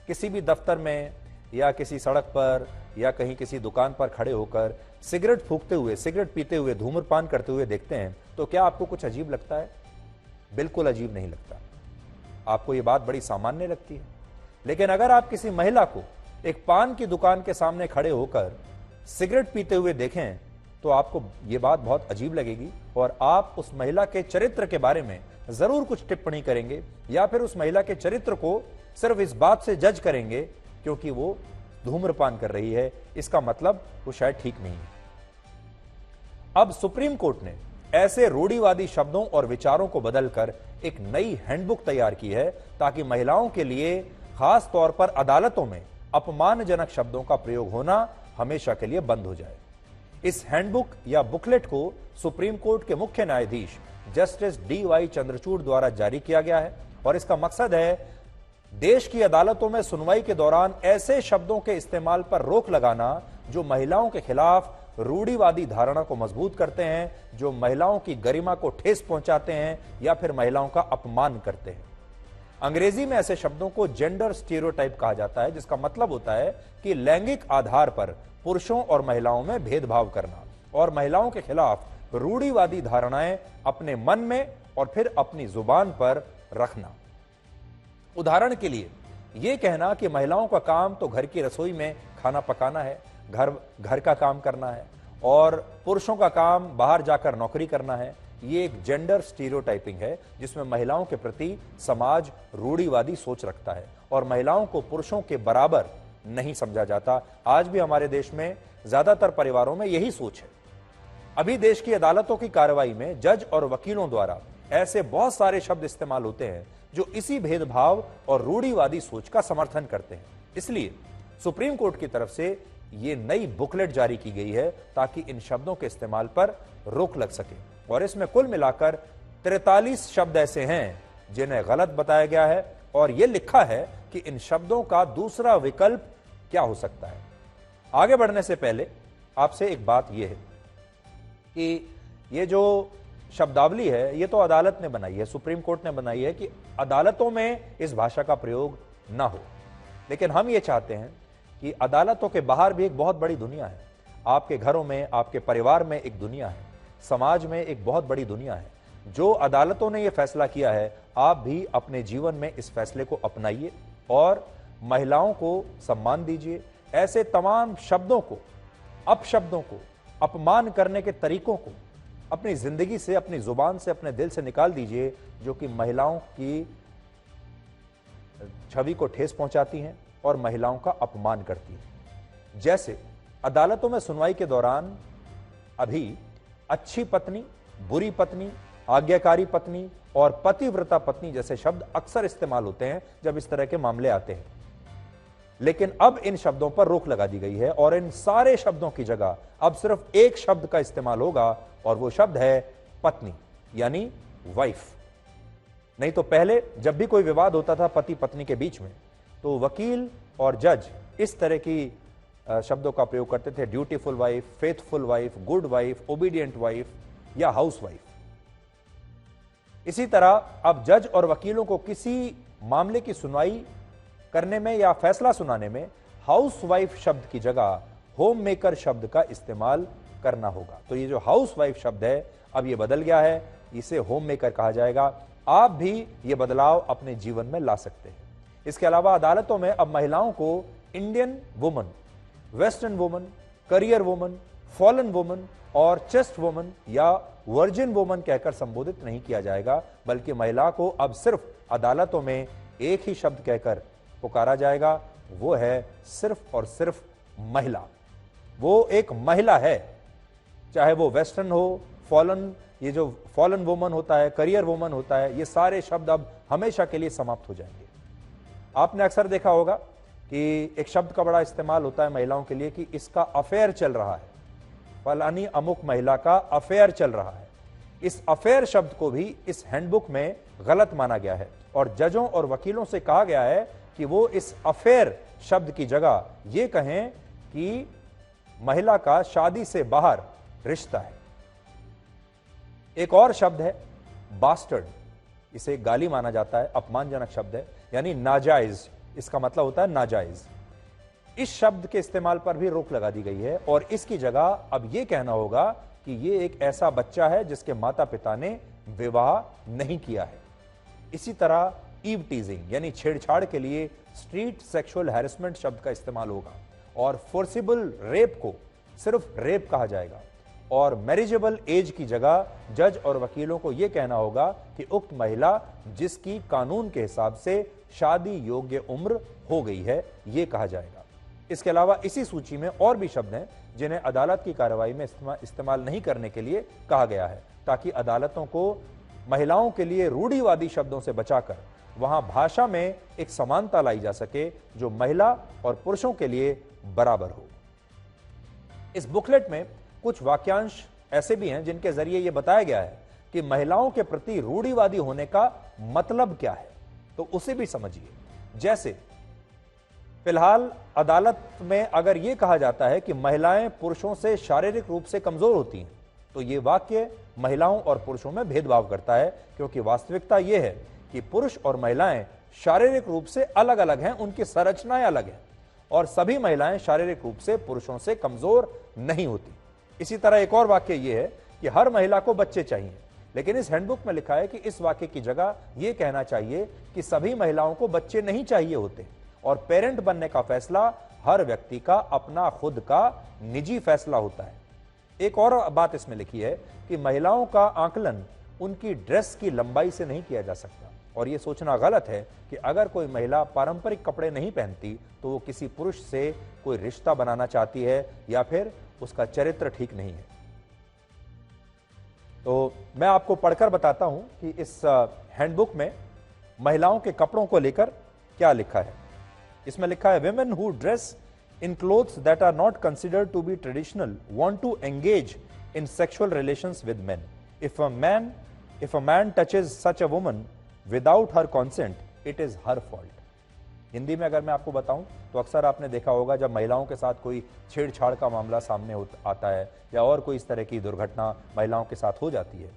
किसी भी दफ्तर में या किसी सड़क पर या कहीं किसी दुकान पर खड़े होकर सिगरेट फूंकते हुए, सिगरेट पीते हुए, धूम्रपान करते हुए देखते हैं तो क्या आपको कुछ अजीब लगता है? बिल्कुल अजीब नहीं लगता, आपको यह बात बड़ी सामान्य लगती है। लेकिन अगर आप किसी महिला को एक पान की दुकान के सामने खड़े होकर सिगरेट पीते हुए देखें तो आपको यह बात बहुत अजीब लगेगी और आप उस महिला के चरित्र के बारे में जरूर कुछ टिप्पणी करेंगे या फिर उस महिला के चरित्र को सिर्फ इस बात से जज करेंगे क्योंकि वो धूम्रपान कर रही है, इसका मतलब वो शायद ठीक नहीं है। अब सुप्रीम कोर्ट ने ऐसे रूढ़िवादी शब्दों और विचारों को बदलकर एक नई हैंडबुक तैयार की है ताकि महिलाओं के लिए खास तौर पर अदालतों में अपमानजनक शब्दों का प्रयोग होना हमेशा के लिए बंद हो जाए। इस हैंडबुक या बुकलेट को सुप्रीम कोर्ट के मुख्य न्यायाधीश जस्टिस DY चंद्रचूड़ द्वारा जारी किया गया है और इसका मकसद है देश की अदालतों में सुनवाई के दौरान ऐसे शब्दों के इस्तेमाल पर रोक लगाना जो महिलाओं के खिलाफ रूढ़िवादी धारणा को मजबूत करते हैं, जो महिलाओं की गरिमा को ठेस पहुंचाते हैं या फिर महिलाओं का अपमान करते हैं। अंग्रेजी में ऐसे शब्दों को जेंडर स्टीरियोटाइप कहा जाता है, जिसका मतलब होता है कि लैंगिक आधार पर पुरुषों और महिलाओं में भेदभाव करना और महिलाओं के खिलाफ रूढ़िवादी धारणाएं अपने मन में और फिर अपनी जुबान पर रखना। उदाहरण के लिए यह कहना कि महिलाओं का काम तो घर की रसोई में खाना पकाना है, घर का काम करना है और पुरुषों का काम बाहर जाकर नौकरी करना है, ये एक जेंडर स्टीरियोटाइपिंग है जिसमें महिलाओं के प्रति समाज रूढ़िवादी सोच रखता है और महिलाओं को पुरुषों के बराबर नहीं समझा जाता। आज भी हमारे देश में ज्यादातर परिवारों में यही सोच है। अभी देश की अदालतों की कार्रवाई में जज और वकीलों द्वारा ऐसे बहुत सारे शब्द इस्तेमाल होते हैं जो इसी भेदभाव और रूढ़िवादी सोच का समर्थन करते हैं। इसलिए सुप्रीम कोर्ट की तरफ से यह नई बुकलेट जारी की गई है ताकि इन शब्दों के इस्तेमाल पर रोक लग सके और इसमें कुल मिलाकर 43 शब्द ऐसे हैं जिन्हें गलत बताया गया है और यह लिखा है कि इन शब्दों का दूसरा विकल्प क्या हो सकता है। आगे बढ़ने से पहले आपसे एक बात यह है कि ये जो शब्दावली है ये तो अदालत ने बनाई है, सुप्रीम कोर्ट ने बनाई है कि अदालतों में इस भाषा का प्रयोग ना हो, लेकिन हम ये चाहते हैं कि अदालतों के बाहर भी एक बहुत बड़ी दुनिया है। आपके घरों में, आपके परिवार में एक दुनिया है, समाज में एक बहुत बड़ी दुनिया है। जो अदालतों ने यह फैसला किया है आप भी अपने जीवन में इस फैसले को अपनाइए और महिलाओं को सम्मान दीजिए। ऐसे तमाम शब्दों को, अपशब्दों को, अपमान करने के तरीकों को अपनी जिंदगी से, अपनी जुबान से, अपने दिल से निकाल दीजिए जो कि महिलाओं की छवि को ठेस पहुंचाती हैं और महिलाओं का अपमान करती हैं। जैसे अदालतों में सुनवाई के दौरान अभी अच्छी पत्नी, बुरी पत्नी, आज्ञाकारी पत्नी और पतिव्रता पत्नी जैसे शब्द अक्सर इस्तेमाल होते हैं जब इस तरह के मामले आते हैं, लेकिन अब इन शब्दों पर रोक लगा दी गई है और इन सारे शब्दों की जगह अब सिर्फ एक शब्द का इस्तेमाल होगा और वो शब्द है पत्नी, यानी वाइफ। नहीं तो पहले जब भी कोई विवाद होता था पति पत्नी के बीच में तो वकील और जज इस तरह की शब्दों का प्रयोग करते थे, dutiful wife, faithful wife, good wife, obedient wife या हाउस वाइफ। इसी तरह अब जज और वकीलों को किसी मामले की सुनवाई करने में या फैसला सुनाने में हाउसवाइफ शब्द की जगह होम मेकर शब्द का इस्तेमाल करना होगा। तो ये जो हाउसवाइफ शब्द है अब ये बदल गया है, इसे होम मेकर कहा जाएगा। आप भी ये बदलाव अपने जीवन में ला सकते हैं। इसके अलावा अदालतों में अब महिलाओं को Indian woman, western woman, career woman, fallen woman और चेस्ट वुमन या वर्जिन वुमन कहकर संबोधित नहीं किया जाएगा, बल्कि महिला को अब सिर्फ अदालतों में एक ही शब्द कहकर पुकारा जाएगा, वो है सिर्फ और सिर्फ महिला। वो एक महिला है, चाहे वो वेस्टर्न हो, फॉलन, ये जो फॉलन वुमन होता है, करियर वुमन होता है, ये सारे शब्द अब हमेशा के लिए समाप्त हो जाएंगे। आपने अक्सर देखा होगा कि एक शब्द का बड़ा इस्तेमाल होता है महिलाओं के लिए कि इसका अफेयर चल रहा है, फलानी अमुक महिला का अफेयर चल रहा है। इस अफेयर शब्द को भी इस हैंडबुक में गलत माना गया है और जजों और वकीलों से कहा गया है कि वो इस अफेयर शब्द की जगह ये कहें कि महिला का शादी से बाहर रिश्ता है। एक और शब्द है बास्टर्ड, इसे गाली माना जाता है, अपमानजनक शब्द है, यानी नाजायज, इसका मतलब होता है नाजायज। इस शब्द के इस्तेमाल पर भी रोक लगा दी गई है और इसकी जगह अब यह कहना होगा कि यह एक ऐसा बच्चा है जिसके माता पिता ने विवाह नहीं किया है। इसी तरह ईव टीजिंग यानी छेड़छाड़ के लिए स्ट्रीट सेक्सुअल हैरेसमेंट शब्द का इस्तेमाल होगा और फोर्सिबल रेप को सिर्फ रेप कहा जाएगा और मैरिजेबल एज की जगह जज और वकीलों को यह कहना होगा कि उक्त महिला जिसकी कानून के हिसाब से शादी योग्य उम्र हो गई है, यह कहा जाएगा। इसके अलावा इसी सूची में और भी शब्द हैं जिन्हें अदालत की कार्रवाई में इस्तेमाल नहीं करने के लिए कहा गया है, ताकि अदालतों को महिलाओं के लिए रूढ़िवादी शब्दों से बचाकर वहां भाषा में एक समानता लाई जा सके जो महिला और पुरुषों के लिए बराबर हो। इस बुकलेट में कुछ वाक्यांश ऐसे भी हैं जिनके जरिए यह बताया गया है कि महिलाओं के प्रति रूढ़िवादी होने का मतलब क्या है, तो उसे भी समझिए। जैसे फिलहाल अदालत में अगर यह कहा जाता है कि महिलाएं पुरुषों से शारीरिक रूप से कमजोर होती हैं, तो यह वाक्य महिलाओं और पुरुषों में भेदभाव करता है, क्योंकि वास्तविकता यह है कि पुरुष और महिलाएं शारीरिक रूप से अलग अलग हैं, उनकी संरचनाएं अलग हैं और सभी महिलाएं शारीरिक रूप से पुरुषों से कमजोर नहीं होती। इसी तरह एक और वाक्य यह है कि हर महिला को बच्चे चाहिए, लेकिन इस हैंडबुक में लिखा है कि इस वाक्य की जगह यह कहना चाहिए कि सभी महिलाओं को बच्चे नहीं चाहिए होते और पेरेंट बनने का फैसला हर व्यक्ति का अपना खुद का निजी फैसला होता है। एक और बात इसमें लिखी है कि महिलाओं का आकलन उनकी ड्रेस की लंबाई से नहीं किया जा सकता और यह सोचना गलत है कि अगर कोई महिला पारंपरिक कपड़े नहीं पहनती तो वो किसी पुरुष से कोई रिश्ता बनाना चाहती है या फिर उसका चरित्र ठीक नहीं है। तो मैं आपको पढ़कर बताता हूं कि इस हैंडबुक में महिलाओं के कपड़ों को लेकर क्या लिखा है। इसमें लिखा है, women who dress in clothes that are not considered to be traditional want to engage in sexual relations with men. If a man touches such a woman without her consent, it is her fault. Hindi में अगर मैं आपको बताऊं तो अक्सर आपने देखा होगा जब महिलाओं के साथ कोई छेड़छाड़ का मामला सामने आता है या और कोई इस तरह की दुर्घटना महिलाओं के साथ हो जाती है,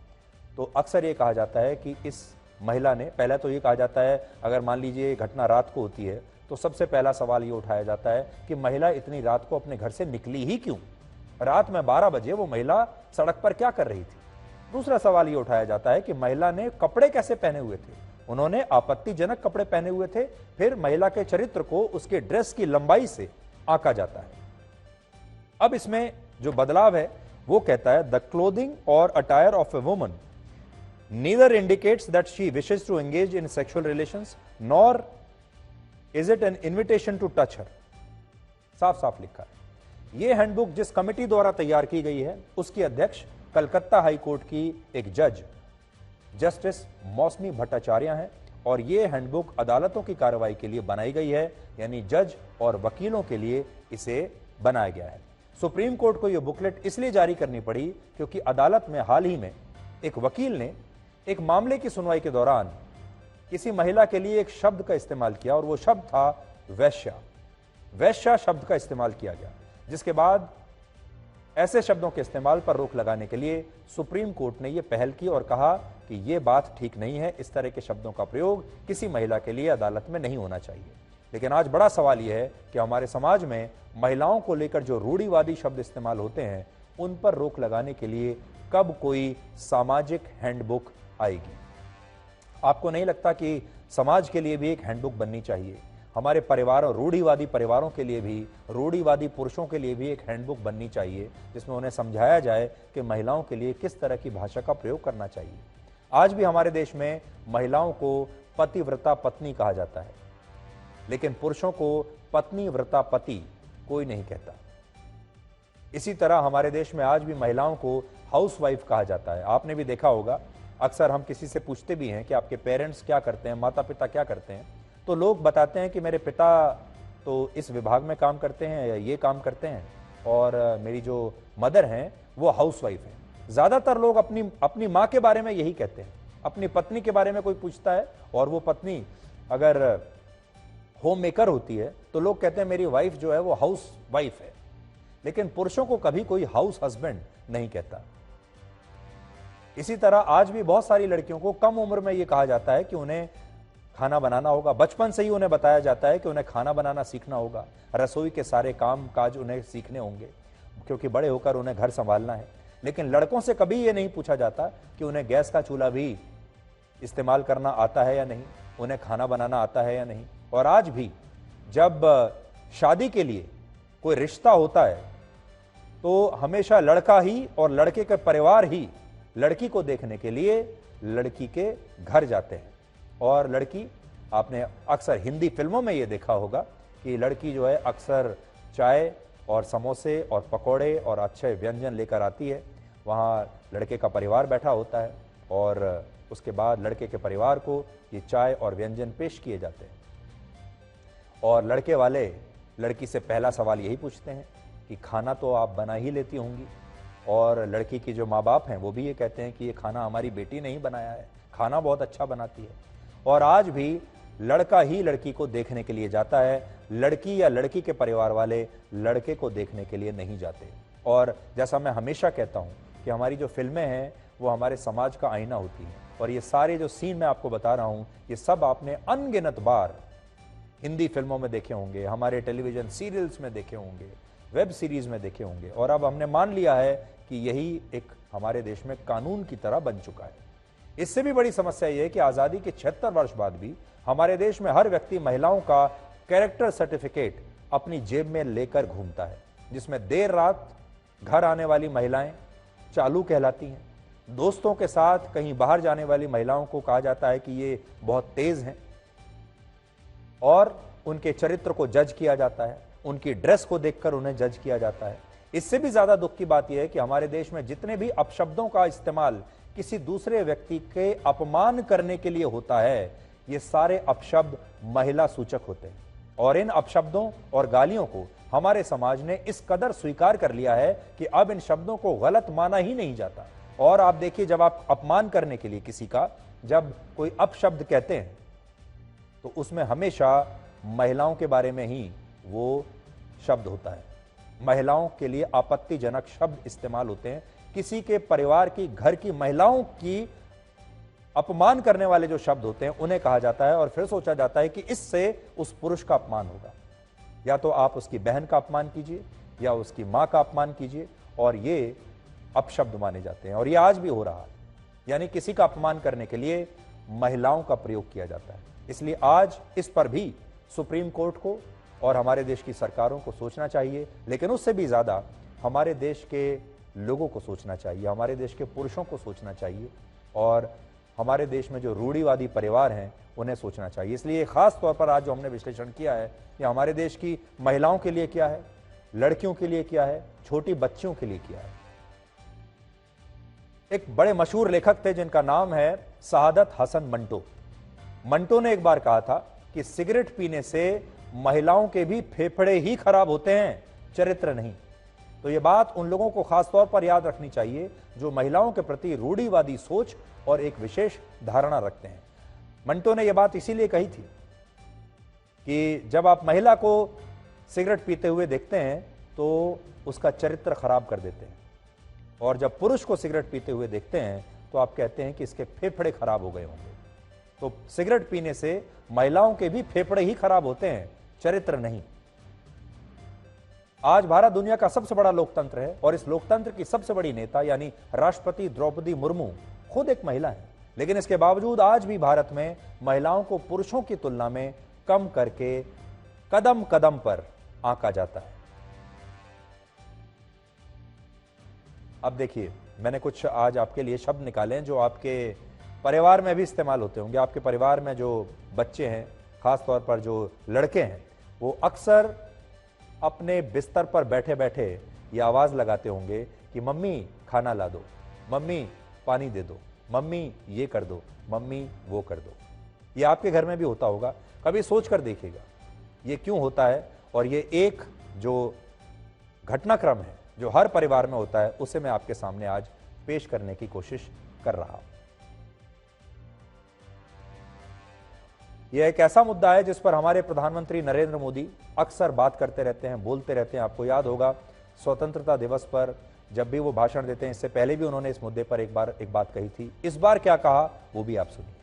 तो अक्सर ये कहा जाता है कि इस महिला ने, पहले तो ये कहा जाता है अगर मान लीजिए घटना रात को होती है तो सबसे पहला सवाल ये उठाया जाता है कि महिला इतनी रात को अपने घर से निकली ही क्यों, रात में 12 बजे वो महिला सड़क पर क्या कर रही थी। दूसरा सवाल ये उठाया जाता है कि महिला ने कपड़े कैसे पहने हुए थे, उन्होंने आपत्तिजनक कपड़े पहने हुए थे। फिर महिला के चरित्र को उसके ड्रेस की लंबाई से आंका जाता है। अब इसमें जो बदलाव है वो कहता है, द क्लोथिंग और attire of a woman neither indicates that she wishes to engage in sexual relations nor is it an invitation to touch her. साफ साफ लिखा है। यह हैंडबुक जिस कमेटी द्वारा तैयार की गई है उसकी अध्यक्ष कलकत्ता हाई कोर्ट की एक जज जस्टिस मौसमी भट्टाचार्य हैं और यह हैंडबुक अदालतों की कार्रवाई के लिए बनाई गई है, यानी जज और वकीलों के लिए इसे बनाया गया है। सुप्रीम कोर्ट को यह बुकलेट इसलिए जारी करनी पड़ी क्योंकि अदालत में हाल ही में एक वकील ने एक मामले की सुनवाई के दौरान किसी महिला के लिए एक शब्द का इस्तेमाल किया और वो शब्द था वैश्या। वैश्या शब्द का इस्तेमाल किया गया, जिसके बाद ऐसे शब्दों के इस्तेमाल पर रोक लगाने के लिए सुप्रीम कोर्ट ने यह पहल की और कहा कि यह बात ठीक नहीं है, इस तरह के शब्दों का प्रयोग किसी महिला के लिए अदालत में नहीं होना चाहिए। लेकिन आज बड़ा सवाल यह है कि हमारे समाज में महिलाओं को लेकर जो रूढ़िवादी शब्द इस्तेमाल होते हैं उन पर रोक लगाने के लिए कब कोई सामाजिक हैंडबुक आएगी? आपको नहीं लगता कि समाज के लिए भी एक हैंडबुक बननी चाहिए? हमारे परिवारों, रूढ़िवादी परिवारों के लिए भी, रूढ़िवादी पुरुषों के लिए भी एक हैंडबुक बननी चाहिए जिसमें उन्हें समझाया जाए कि महिलाओं के लिए किस तरह की भाषा का प्रयोग करना चाहिए। आज भी हमारे देश में महिलाओं को पतिव्रता पत्नी कहा जाता है, लेकिन पुरुषों को पत्नी व्रता पति कोई नहीं कहता। इसी तरह हमारे देश में आज भी महिलाओं को हाउसवाइफ कहा जाता है। आपने भी देखा होगा, अक्सर हम किसी से पूछते भी हैं कि आपके पेरेंट्स क्या करते हैं, माता पिता क्या करते हैं, तो लोग बताते हैं कि मेरे पिता तो इस विभाग में काम करते हैं या ये काम करते हैं, और मेरी जो मदर हैं वो हाउसवाइफ हैं। ज़्यादातर लोग अपनी माँ के बारे में यही कहते हैं। अपनी पत्नी के बारे में कोई पूछता है और वो पत्नी अगर होम मेकर होती है तो लोग कहते हैं मेरी वाइफ जो है वो हाउस वाइफ है, लेकिन पुरुषों को कभी कोई हाउस हस्बैंड नहीं कहता। इसी तरह आज भी बहुत सारी लड़कियों को कम उम्र में यह कहा जाता है कि उन्हें खाना बनाना होगा। बचपन से ही उन्हें बताया जाता है कि उन्हें खाना बनाना सीखना होगा, रसोई के सारे काम काज उन्हें सीखने होंगे, क्योंकि बड़े होकर उन्हें घर संभालना है। लेकिन लड़कों से कभी ये नहीं पूछा जाता कि उन्हें गैस का चूल्हा भी इस्तेमाल करना आता है या नहीं, उन्हें खाना बनाना आता है या नहीं। और आज भी जब शादी के लिए कोई रिश्ता होता है तो हमेशा लड़का ही और लड़के के परिवार ही लड़की को देखने के लिए लड़की के घर जाते हैं। और लड़की, आपने अक्सर हिंदी फिल्मों में यह देखा होगा कि लड़की जो है अक्सर चाय और समोसे और पकौड़े और अच्छे व्यंजन लेकर आती है। वहाँ लड़के का परिवार बैठा होता है और उसके बाद लड़के के परिवार को ये चाय और व्यंजन पेश किए जाते हैं। और लड़के वाले लड़की से पहला सवाल यही पूछते हैं कि खाना तो आप बना ही लेती होंगी। और लड़की की जो माँ बाप हैं वो भी ये कहते हैं कि ये खाना हमारी बेटी ने ही बनाया है, खाना बहुत अच्छा बनाती है। और आज भी लड़का ही लड़की को देखने के लिए जाता है, लड़की या लड़की के परिवार वाले लड़के को देखने के लिए नहीं जाते। और जैसा मैं हमेशा कहता हूँ कि हमारी जो फिल्में हैं वो हमारे समाज का आईना होती हैं। और ये सारे जो सीन मैं आपको बता रहा हूँ ये सब आपने अनगिनत बार हिंदी फिल्मों में देखे होंगे, हमारे टेलीविजन सीरियल्स में देखे होंगे, वेब सीरीज में देखे होंगे। और अब हमने मान लिया है कि यही एक हमारे देश में कानून की तरह बन चुका है। इससे भी बड़ी समस्या यह है कि आजादी के 76 वर्ष बाद भी हमारे देश में हर व्यक्ति महिलाओं का कैरेक्टर सर्टिफिकेट अपनी जेब में लेकर घूमता है, जिसमें देर रात घर आने वाली महिलाएं चालू कहलाती हैं। दोस्तों के साथ कहीं बाहर जाने वाली महिलाओं को कहा जाता है कि ये बहुत तेज हैं और उनके चरित्र को जज किया जाता है, उनकी ड्रेस को देखकर उन्हें जज किया जाता है। इससे भी ज्यादा दुख की बात यह है कि हमारे देश में जितने भी अपशब्दों का इस्तेमाल किसी दूसरे व्यक्ति के अपमान करने के लिए होता है, ये सारे अपशब्द महिला सूचक होते हैं। और इन अपशब्दों और गालियों को हमारे समाज ने इस कदर स्वीकार कर लिया है कि अब इन शब्दों को गलत माना ही नहीं जाता। और आप देखिए, जब आप अपमान करने के लिए किसी का जब कोई अपशब्द कहते हैं तो उसमें हमेशा महिलाओं के बारे में ही वो शब्द होता है। महिलाओं के लिए आपत्तिजनक शब्द इस्तेमाल होते हैं। किसी के परिवार की, घर की महिलाओं की अपमान करने वाले जो शब्द होते हैं उन्हें कहा जाता है और फिर सोचा जाता है कि इससे उस पुरुष का अपमान होगा। या तो आप उसकी बहन का अपमान कीजिए या उसकी मां का अपमान कीजिए, और ये अपशब्द माने जाते हैं। और ये आज भी हो रहा है, यानी किसी का अपमान करने के लिए महिलाओं का प्रयोग किया जाता है। इसलिए आज इस पर भी सुप्रीम कोर्ट को और हमारे देश की सरकारों को सोचना चाहिए, लेकिन उससे भी ज्यादा हमारे देश के लोगों को सोचना चाहिए, हमारे देश के पुरुषों को सोचना चाहिए और हमारे देश में जो रूढ़िवादी परिवार हैं उन्हें सोचना चाहिए। इसलिए खास तौर पर आज जो हमने विश्लेषण किया है कि हमारे देश की महिलाओं के लिए क्या है, लड़कियों के लिए क्या है, छोटी बच्चियों के लिए क्या है। एक बड़े मशहूर लेखक थे जिनका नाम है सआदत हसन मंटो। मंटो ने एक बार कहा था कि सिगरेट पीने से महिलाओं के भी फेफड़े ही खराब होते हैं, चरित्र नहीं। तो यह बात उन लोगों को खास तौर पर याद रखनी चाहिए जो महिलाओं के प्रति रूढ़िवादी सोच और एक विशेष धारणा रखते हैं। मंटो ने यह बात इसीलिए कही थी कि जब आप महिला को सिगरेट पीते हुए देखते हैं तो उसका चरित्र खराब कर देते हैं, और जब पुरुष को सिगरेट पीते हुए देखते हैं तो आप कहते हैं कि इसके फेफड़े खराब हो गए होंगे। तो सिगरेट पीने से महिलाओं के भी फेफड़े ही खराब होते हैं, चरित्र नहीं। आज भारत दुनिया का सबसे बड़ा लोकतंत्र है और इस लोकतंत्र की सबसे बड़ी नेता यानी राष्ट्रपति द्रौपदी मुर्मू खुद एक महिला है, लेकिन इसके बावजूद आज भी भारत में महिलाओं को पुरुषों की तुलना में कम करके कदम कदम पर आंका जाता है। अब देखिए, मैंने कुछ आज आपके लिए शब्द निकाले हैं जो आपके परिवार में भी इस्तेमाल होते होंगे। आपके परिवार में जो बच्चे हैं, खास तौर पर जो लड़के हैं, वो अक्सर अपने बिस्तर पर बैठे बैठे ये आवाज लगाते होंगे कि मम्मी खाना ला दो, मम्मी पानी दे दो, मम्मी ये कर दो, मम्मी वो कर दो। ये आपके घर में भी होता होगा, कभी सोच कर देखिएगा ये क्यों होता है। और ये एक जो घटनाक्रम है जो हर परिवार में होता है, उसे मैं आपके सामने आज पेश करने की कोशिश कर रहा हूं। यह एक ऐसा मुद्दा है जिस पर हमारे प्रधानमंत्री नरेंद्र मोदी अक्सर बात करते रहते हैं, बोलते रहते हैं। आपको याद होगा स्वतंत्रता दिवस पर जब भी वो भाषण देते हैं, इससे पहले भी उन्होंने इस मुद्दे पर एक बात कही थी। इस बार क्या कहा वो भी आप सुनिए।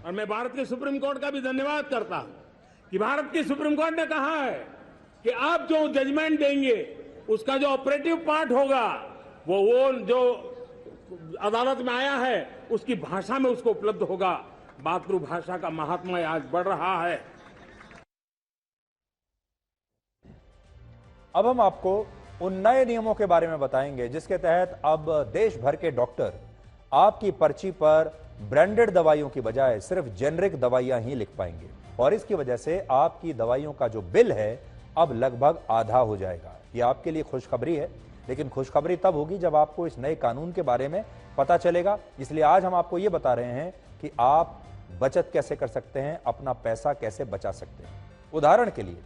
और मैं भारत के सुप्रीम कोर्ट का भी धन्यवाद करता हूं कि भारत की सुप्रीम कोर्ट ने कहा है कि आप जो जजमेंट देंगे उसका जो ऑपरेटिव पार्ट होगा वो जो अदालत में आया है उसकी भाषा में उसको उपलब्ध होगा। मातृभाषा का महात्म्य आज बढ़ रहा है। अब हम आपको उन नए नियमों के बारे में बताएंगे जिसके तहत अब देश भर के डॉक्टर आपकी पर्ची पर ब्रांडेड दवाइयों की बजाय सिर्फ जेनरिक दवाइयां ही लिख पाएंगे और इसकी वजह से आपकी दवाइयों का जो बिल है अब लगभग आधा हो जाएगा। यह आपके लिए खुशखबरी है, लेकिन खुशखबरी तब होगी जब आपको इस नए कानून के बारे में पता चलेगा। इसलिए आज हम आपको यह बता रहे हैं कि आप बचत कैसे कर सकते हैं, अपना पैसा कैसे बचा सकते हैं। उदाहरण के लिए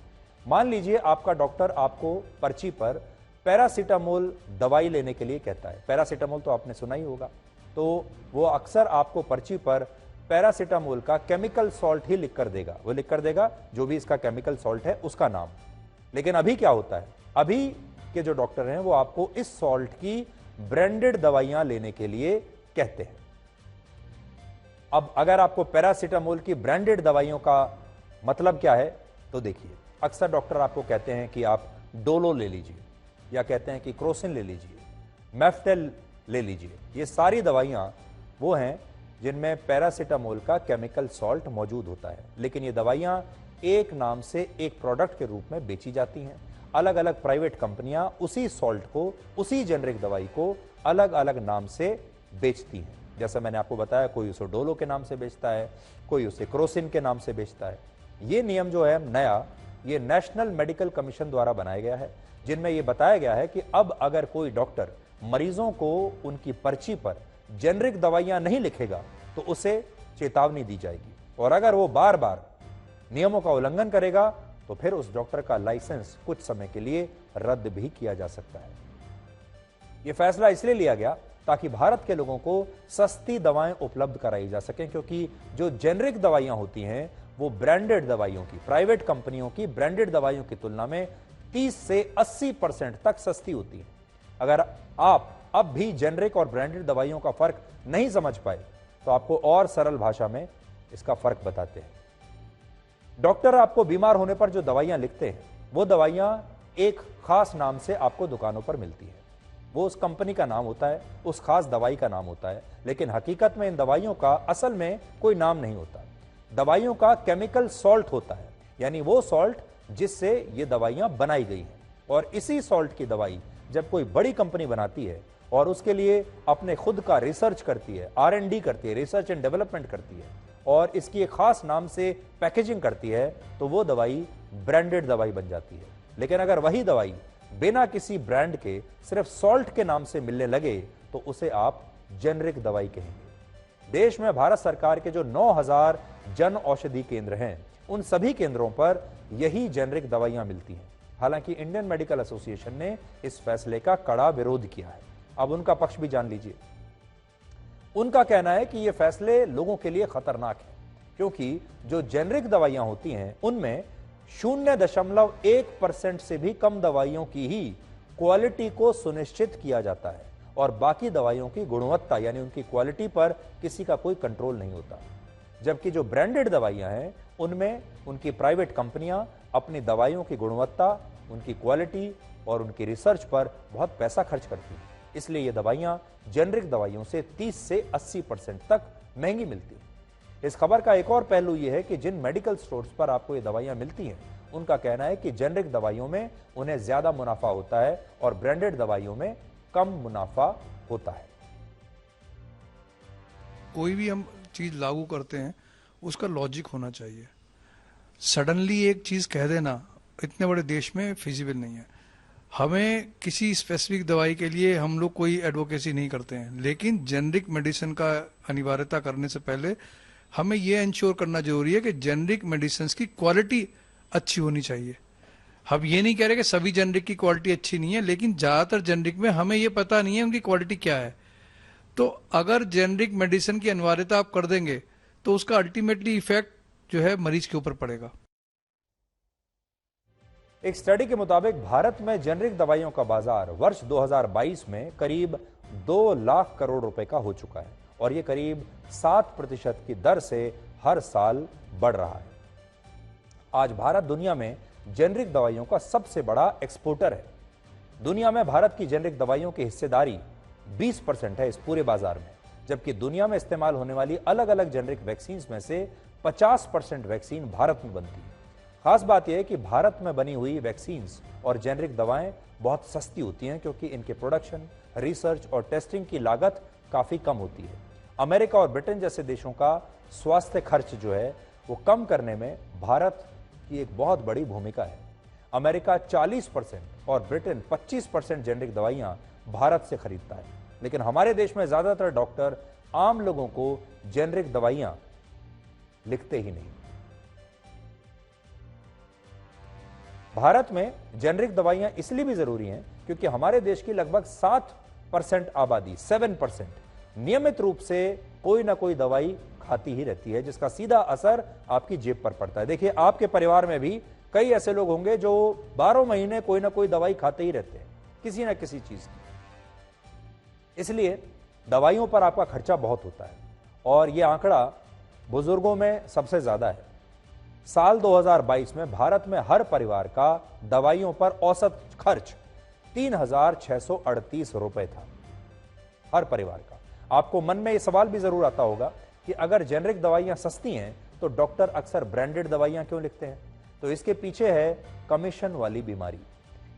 मान लीजिए आपका डॉक्टर आपको पर्ची पर पैरासीटामोल दवाई लेने के लिए कहता है। पैरासीटामोल तो आपने सुना ही होगा, तो वो अक्सर आपको पर्ची पर पैरासीटामोल का केमिकल सॉल्ट ही लिख कर देगा। वो लिख कर देगा जो भी इसका केमिकल सॉल्ट है उसका नाम। लेकिन अभी क्या होता है, अभी के जो डॉक्टर हैं वो आपको इस सॉल्ट की ब्रांडेड दवाइयां लेने के लिए कहते हैं। अब अगर आपको पैरासीटामोल की ब्रांडेड दवाइयों का मतलब क्या है तो देखिए, अक्सर डॉक्टर आपको कहते हैं कि आप डोलो ले लीजिए या कहते हैं कि क्रोसिन ले लीजिए, मेफ्टेल ले लीजिए। ये सारी दवाइयां वो हैं जिनमें पैरासीटामोल का केमिकल सॉल्ट मौजूद होता है, लेकिन ये दवाइयां एक नाम से एक प्रोडक्ट के रूप में बेची जाती हैं। अलग अलग प्राइवेट कंपनियां उसी सॉल्ट को, उसी जेनरिक दवाई को अलग अलग नाम से बेचती हैं। जैसा मैंने आपको बताया, कोई उसे डोलो के नाम से बेचता है, कोई उसे क्रोसिन के नाम से बेचता है। ये नियम जो है नया, ये नेशनल मेडिकल कमीशन द्वारा बनाया गया है, जिनमें यह बताया गया है कि अब अगर कोई डॉक्टर मरीजों को उनकी पर्ची पर जेनरिक दवाइयां नहीं लिखेगा तो उसे चेतावनी दी जाएगी, और अगर वो बार बार नियमों का उल्लंघन करेगा तो फिर उस डॉक्टर का लाइसेंस कुछ समय के लिए रद्द भी किया जा सकता है। यह फैसला इसलिए लिया गया ताकि भारत के लोगों को सस्ती दवाएं उपलब्ध कराई जा सकें, क्योंकि जो जेनरिक दवाइयां होती हैं वो ब्रांडेड दवाइयों की, प्राइवेट कंपनियों की ब्रांडेड दवाइयों की तुलना में 30 से 80% तक सस्ती होती है। अगर आप अब भी जेनरिक और ब्रांडेड दवाइयों का फर्क नहीं समझ पाए तो आपको और सरल भाषा में इसका फर्क बताते हैं। डॉक्टर आपको बीमार होने पर जो दवाइयां लिखते हैं वो दवाइयां एक खास नाम से आपको दुकानों पर मिलती है। वो उस कंपनी का नाम होता है, उस खास दवाई का नाम होता है, लेकिन हकीकत में इन दवाइयों का असल में कोई नाम नहीं होता। दवाइयों का केमिकल सॉल्ट होता है, यानी वो सॉल्ट जिससे ये दवाइयां बनाई गई हैं। और इसी सॉल्ट की दवाई जब कोई बड़ी कंपनी बनाती है और उसके लिए अपने खुद का रिसर्च करती है, R&D करती है, रिसर्च एंड डेवलपमेंट करती है, और इसकी एक खास नाम से पैकेजिंग करती है, तो वो दवाई ब्रांडेड दवाई बन जाती है। लेकिन अगर वही दवाई बिना किसी ब्रांड के सिर्फ सॉल्ट के नाम से मिलने लगे तो उसे आप जेनरिक दवाई कहेंगे। देश में भारत सरकार के जो 9000 जन औषधि केंद्र हैं, उन सभी केंद्रों पर यही जेनरिक दवाइयां मिलती हैं। हालांकि इंडियन मेडिकल एसोसिएशन ने इस फैसले का कड़ा विरोध किया है। अब उनका पक्ष भी जान लीजिए। उनका कहना है कि यह फैसले लोगों के लिए खतरनाक है, क्योंकि जो जेनरिक दवाइयां होती हैं उनमें 0.1% से भी कम दवाइयों की ही क्वालिटी को सुनिश्चित किया जाता है, और बाकी दवाइयों की गुणवत्ता यानी उनकी क्वालिटी पर किसी का कोई कंट्रोल नहीं होता। जबकि जो ब्रांडेड दवाइयां हैं उनमें उनकी प्राइवेट कंपनियां अपनी दवाइयों की गुणवत्ता, उनकी क्वालिटी और उनकी रिसर्च पर बहुत पैसा खर्च करती हैं। इसलिए ये दवाइयां जेनरिक दवाइयों से 30 से 80% तक महंगी मिलती हैं। इस खबर का एक और पहलू यह है कि जिन मेडिकल स्टोर्स पर आपको ये दवाइयां मिलती हैं, उनका कहना है कि जेनरिक दवाइयों में उन्हें ज्यादा मुनाफा होता है और ब्रांडेड दवाइयों में कम मुनाफा होता है। कोई भी हम चीज लागू करते हैं उसका लॉजिक होना चाहिए। सडनली एक चीज कह देना इतने बड़े देश में फिजिबल नहीं है। हमें किसी स्पेसिफिक दवाई के लिए हम लोग कोई एडवोकेसी नहीं करते हैं, लेकिन जेनरिक मेडिसिन का अनिवार्यता करने से पहले हमें यह इंश्योर करना जरूरी है कि जेनरिक मेडिसिन की क्वालिटी अच्छी होनी चाहिए। हम ये नहीं कह रहे कि सभी जेनरिक की क्वालिटी अच्छी नहीं है, लेकिन ज्यादातर जेनरिक में हमें ये पता नहीं है उनकी क्वालिटी क्या है। तो अगर जेनरिक मेडिसिन की अनिवार्यता आप कर देंगे तो उसका अल्टीमेटली इफेक्ट जो है मरीज के ऊपर पड़ेगा। एक स्टडी के मुताबिक भारत में जेनरिक दवाइयों का बाजार वर्ष 2022 में करीब 2 लाख करोड़ रुपए का हो चुका है और यह करीब 7% की दर से हर साल बढ़ रहा है। आज भारत दुनिया में जेनरिक दवाइयों का सबसे बड़ा एक्सपोर्टर है। दुनिया में भारत की जेनरिक दवाइयों की हिस्सेदारी 20% है इस पूरे बाजार में, जबकि दुनिया में इस्तेमाल होने वाली अलग अलग जेनरिक वैक्सीन में से 50% वैक्सीन भारत में बनती है। खास बात यह है कि भारत में बनी हुई वैक्सीन और जेनरिक दवाएं बहुत सस्ती होती हैं, क्योंकि इनके प्रोडक्शन, रिसर्च और टेस्टिंग की लागत काफी कम होती है। अमेरिका और ब्रिटेन जैसे देशों का स्वास्थ्य खर्च जो है वो कम करने में भारत की एक बहुत बड़ी भूमिका है। अमेरिका 40% और ब्रिटेन 25% जेनरिक दवाइयां भारत से खरीदता है, लेकिन हमारे देश में ज्यादातर डॉक्टर आम लोगों को जेनरिक दवाइयां लिखते ही नहीं। भारत में जेनरिक दवाइयां इसलिए भी जरूरी हैं क्योंकि हमारे देश की लगभग 7% आबादी 7% नियमित रूप से कोई ना कोई दवाई खाती ही रहती है, जिसका सीधा असर आपकी जेब पर पड़ता है। देखिए, आपके परिवार में भी कई ऐसे लोग होंगे जो 12 महीने कोई ना कोई दवाई खाते ही रहते हैं, किसी ना किसी चीज की। इसलिए दवाइयों पर आपका खर्चा बहुत होता है और यह आंकड़ा बुजुर्गों में सबसे ज्यादा है। साल 2022 में भारत में हर परिवार का दवाइयों पर औसत खर्च 3,638 रुपए था, हर परिवार का। आपको मन में यह सवाल भी जरूर आता होगा कि अगर जेनरिक दवाइयां सस्ती हैं तो डॉक्टर अक्सर ब्रांडेड दवाइयां क्यों लिखते हैं? तो इसके पीछे है कमीशन वाली बीमारी।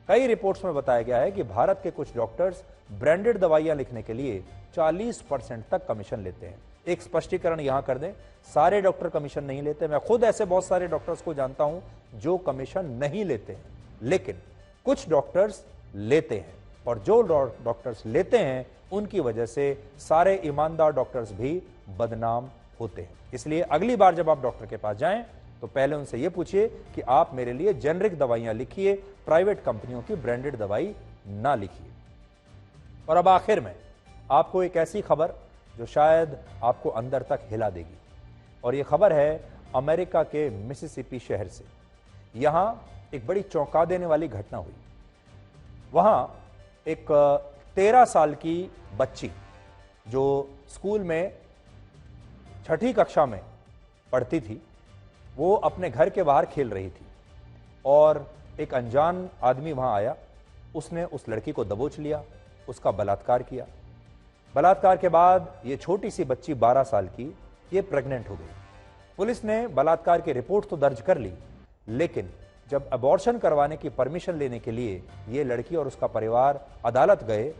कई रिपोर्ट्स में बताया गया है कि भारत के कुछ डॉक्टर्स ब्रांडेड दवाइयां लिखने के लिए 40% तक कमीशन लेते हैं। एक स्पष्टीकरण यहां कर दें, सारे डॉक्टर कमीशन नहीं लेते। मैं खुद ऐसे बहुत सारे डॉक्टर्स को जानता हूं जो कमीशन नहीं लेते हैं, लेकिन कुछ डॉक्टर्स लेते हैं और जो डॉक्टर्स लेते हैं उनकी वजह से सारे ईमानदार डॉक्टर्स भी बदनाम होते हैं। इसलिए अगली बार जब आप डॉक्टर के पास जाएं तो पहले उनसे यह पूछिए कि आप मेरे लिए जेनरिक दवाइयां लिखिए, प्राइवेट कंपनियों की ब्रांडेड दवाई ना लिखिए। और अब आखिर में आपको एक ऐसी खबर जो शायद आपको अंदर तक हिला देगी, और यह खबर है अमेरिका के मिसिसिपी शहर से। यहां एक बड़ी चौंका देने वाली घटना हुई। वहां एक 13 साल की बच्ची जो स्कूल में 6ठी कक्षा में पढ़ती थी, वो अपने घर के बाहर खेल रही थी और एक अनजान आदमी वहां आया। उसने उस लड़की को दबोच लिया, उसका बलात्कार किया। बलात्कार के बाद ये छोटी सी बच्ची 12 साल की ये प्रेग्नेंट हो गई। पुलिस ने बलात्कार की रिपोर्ट तो दर्ज कर ली, लेकिन जब अबॉर्शन करवाने की परमिशन लेने के लिए ये लड़की और उसका परिवार अदालत गए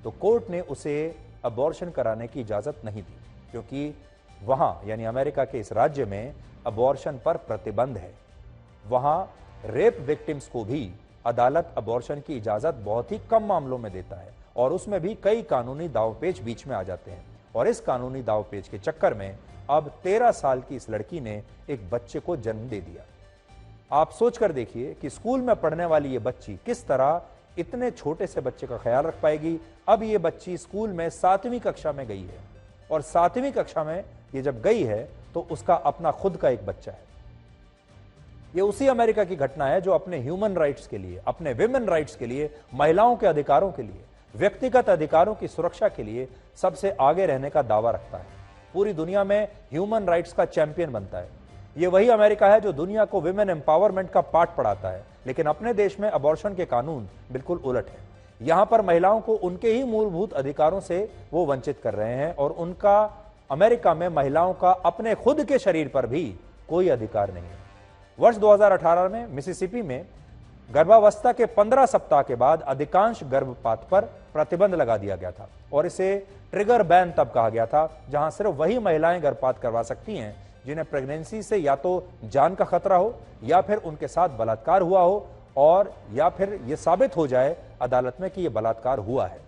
तो कोर्ट ने उसे अबॉर्शन कराने की इजाजत नहीं दी, क्योंकि वहां यानी अमेरिका के इस राज्य में अबॉर्शन पर प्रतिबंध है। वहां रेप विक्टिम्स को भी अदालत अबॉर्शन की इजाजत बहुत ही कम मामलों में देता है और उसमें भी कई कानूनी दांवपेच बीच में आ जाते हैं। और इस कानूनी दांवपेच के चक्कर में अब 13 साल की इस लड़की ने एक बच्चे को जन्म दे दिया। आप सोचकर देखिए कि स्कूल में पढ़ने वाली ये बच्ची किस तरह इतने छोटे से बच्चे का ख्याल रख पाएगी। अब ये बच्ची स्कूल में 7वीं कक्षा में गई है और 7वीं कक्षा में ये जब गई है तो उसका अपना खुद का एक बच्चा है। ये उसी अमेरिका की घटना है जो अपने ह्यूमन राइट्स के लिए, अपने विमेन राइट्स के लिए, महिलाओं के अधिकारों के लिए, व्यक्तिगत अधिकारों की सुरक्षा के लिए सबसे आगे रहने का दावा रखता है। पूरी दुनिया में ह्यूमन राइट्स का चैंपियन बनता है। ये वही अमेरिका है जो दुनिया को विमेन एम्पावरमेंट का पाठ पढ़ाता है, लेकिन अपने देश में अबॉर्शन के कानून बिल्कुल उलट है। यहां पर महिलाओं को उनके ही मूलभूत अधिकारों से वो वंचित कर रहे हैं और उनका अमेरिका में महिलाओं का अपने खुद के शरीर पर भी कोई अधिकार नहीं है। वर्ष 2018 में मिसिसिपी में गर्भावस्था के 15 सप्ताह के बाद अधिकांश गर्भपात पर प्रतिबंध लगा दिया गया था और इसे ट्रिगर बैन तब कहा गया था जहां सिर्फ वही महिलाएं गर्भपात करवा सकती हैं जिन्हें प्रेगनेंसी से या तो जान का खतरा हो या फिर उनके साथ बलात्कार हुआ हो और या फिर यह साबित हो जाए अदालत में कि यह बलात्कार हुआ है।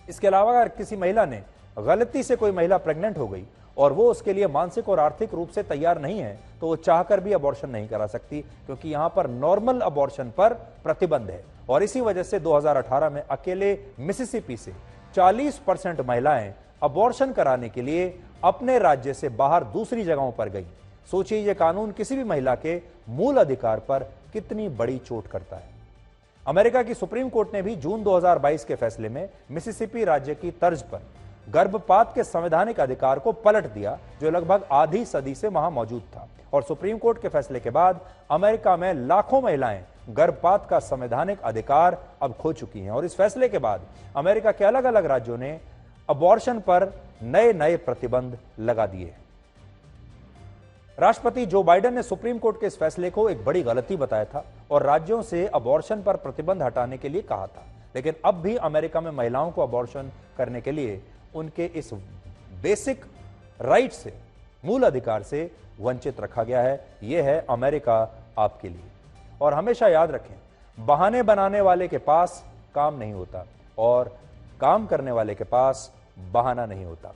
इसके अलावा अगर किसी महिला ने गलती से कोई महिला प्रेग्नेंट हो गई और वो उसके लिए मानसिक और आर्थिक रूप से तैयार नहीं है तो वो चाहकर भी अबॉर्शन नहीं करा सकती, क्योंकि यहां पर नॉर्मल अबॉर्शन पर प्रतिबंध है। और इसी वजह से 2018 में अकेले मिसिसिपी से 40% महिलाएं अबॉर्शन कराने के लिए अपने राज्य से बाहर दूसरी जगहों पर गई। सोचिए यह कानून किसी भी महिला के मूल अधिकार पर कितनी बड़ी चोट करता है। अमेरिका की सुप्रीम कोर्ट ने भी जून 2022 के फैसले में मिसिसिपी राज्य की तर्ज पर गर्भपात के संवैधानिक अधिकार को पलट दिया जो लगभग आधी सदी से वहां मौजूद था। और सुप्रीम कोर्ट के फैसले के बाद अमेरिका में लाखों महिलाएं गर्भपात का संवैधानिक अधिकार अब खो चुकी हैं और इस फैसले के बाद अमेरिका के अलग अलग राज्यों ने अबॉर्शन पर नए नए प्रतिबंध लगा दिए। राष्ट्रपति जो बाइडेन ने सुप्रीम कोर्ट के इस फैसले को एक बड़ी गलती बताया था और राज्यों से अबॉर्शन पर प्रतिबंध हटाने के लिए कहा था, लेकिन अब भी अमेरिका में महिलाओं को अबॉर्शन करने के लिए उनके इस बेसिक राइट से, मूल अधिकार से वंचित रखा गया है। यह है अमेरिका आपके लिए। और हमेशा याद रखें, बहाने बनाने वाले के पास काम नहीं होता और काम करने वाले के पास बहाना नहीं होता।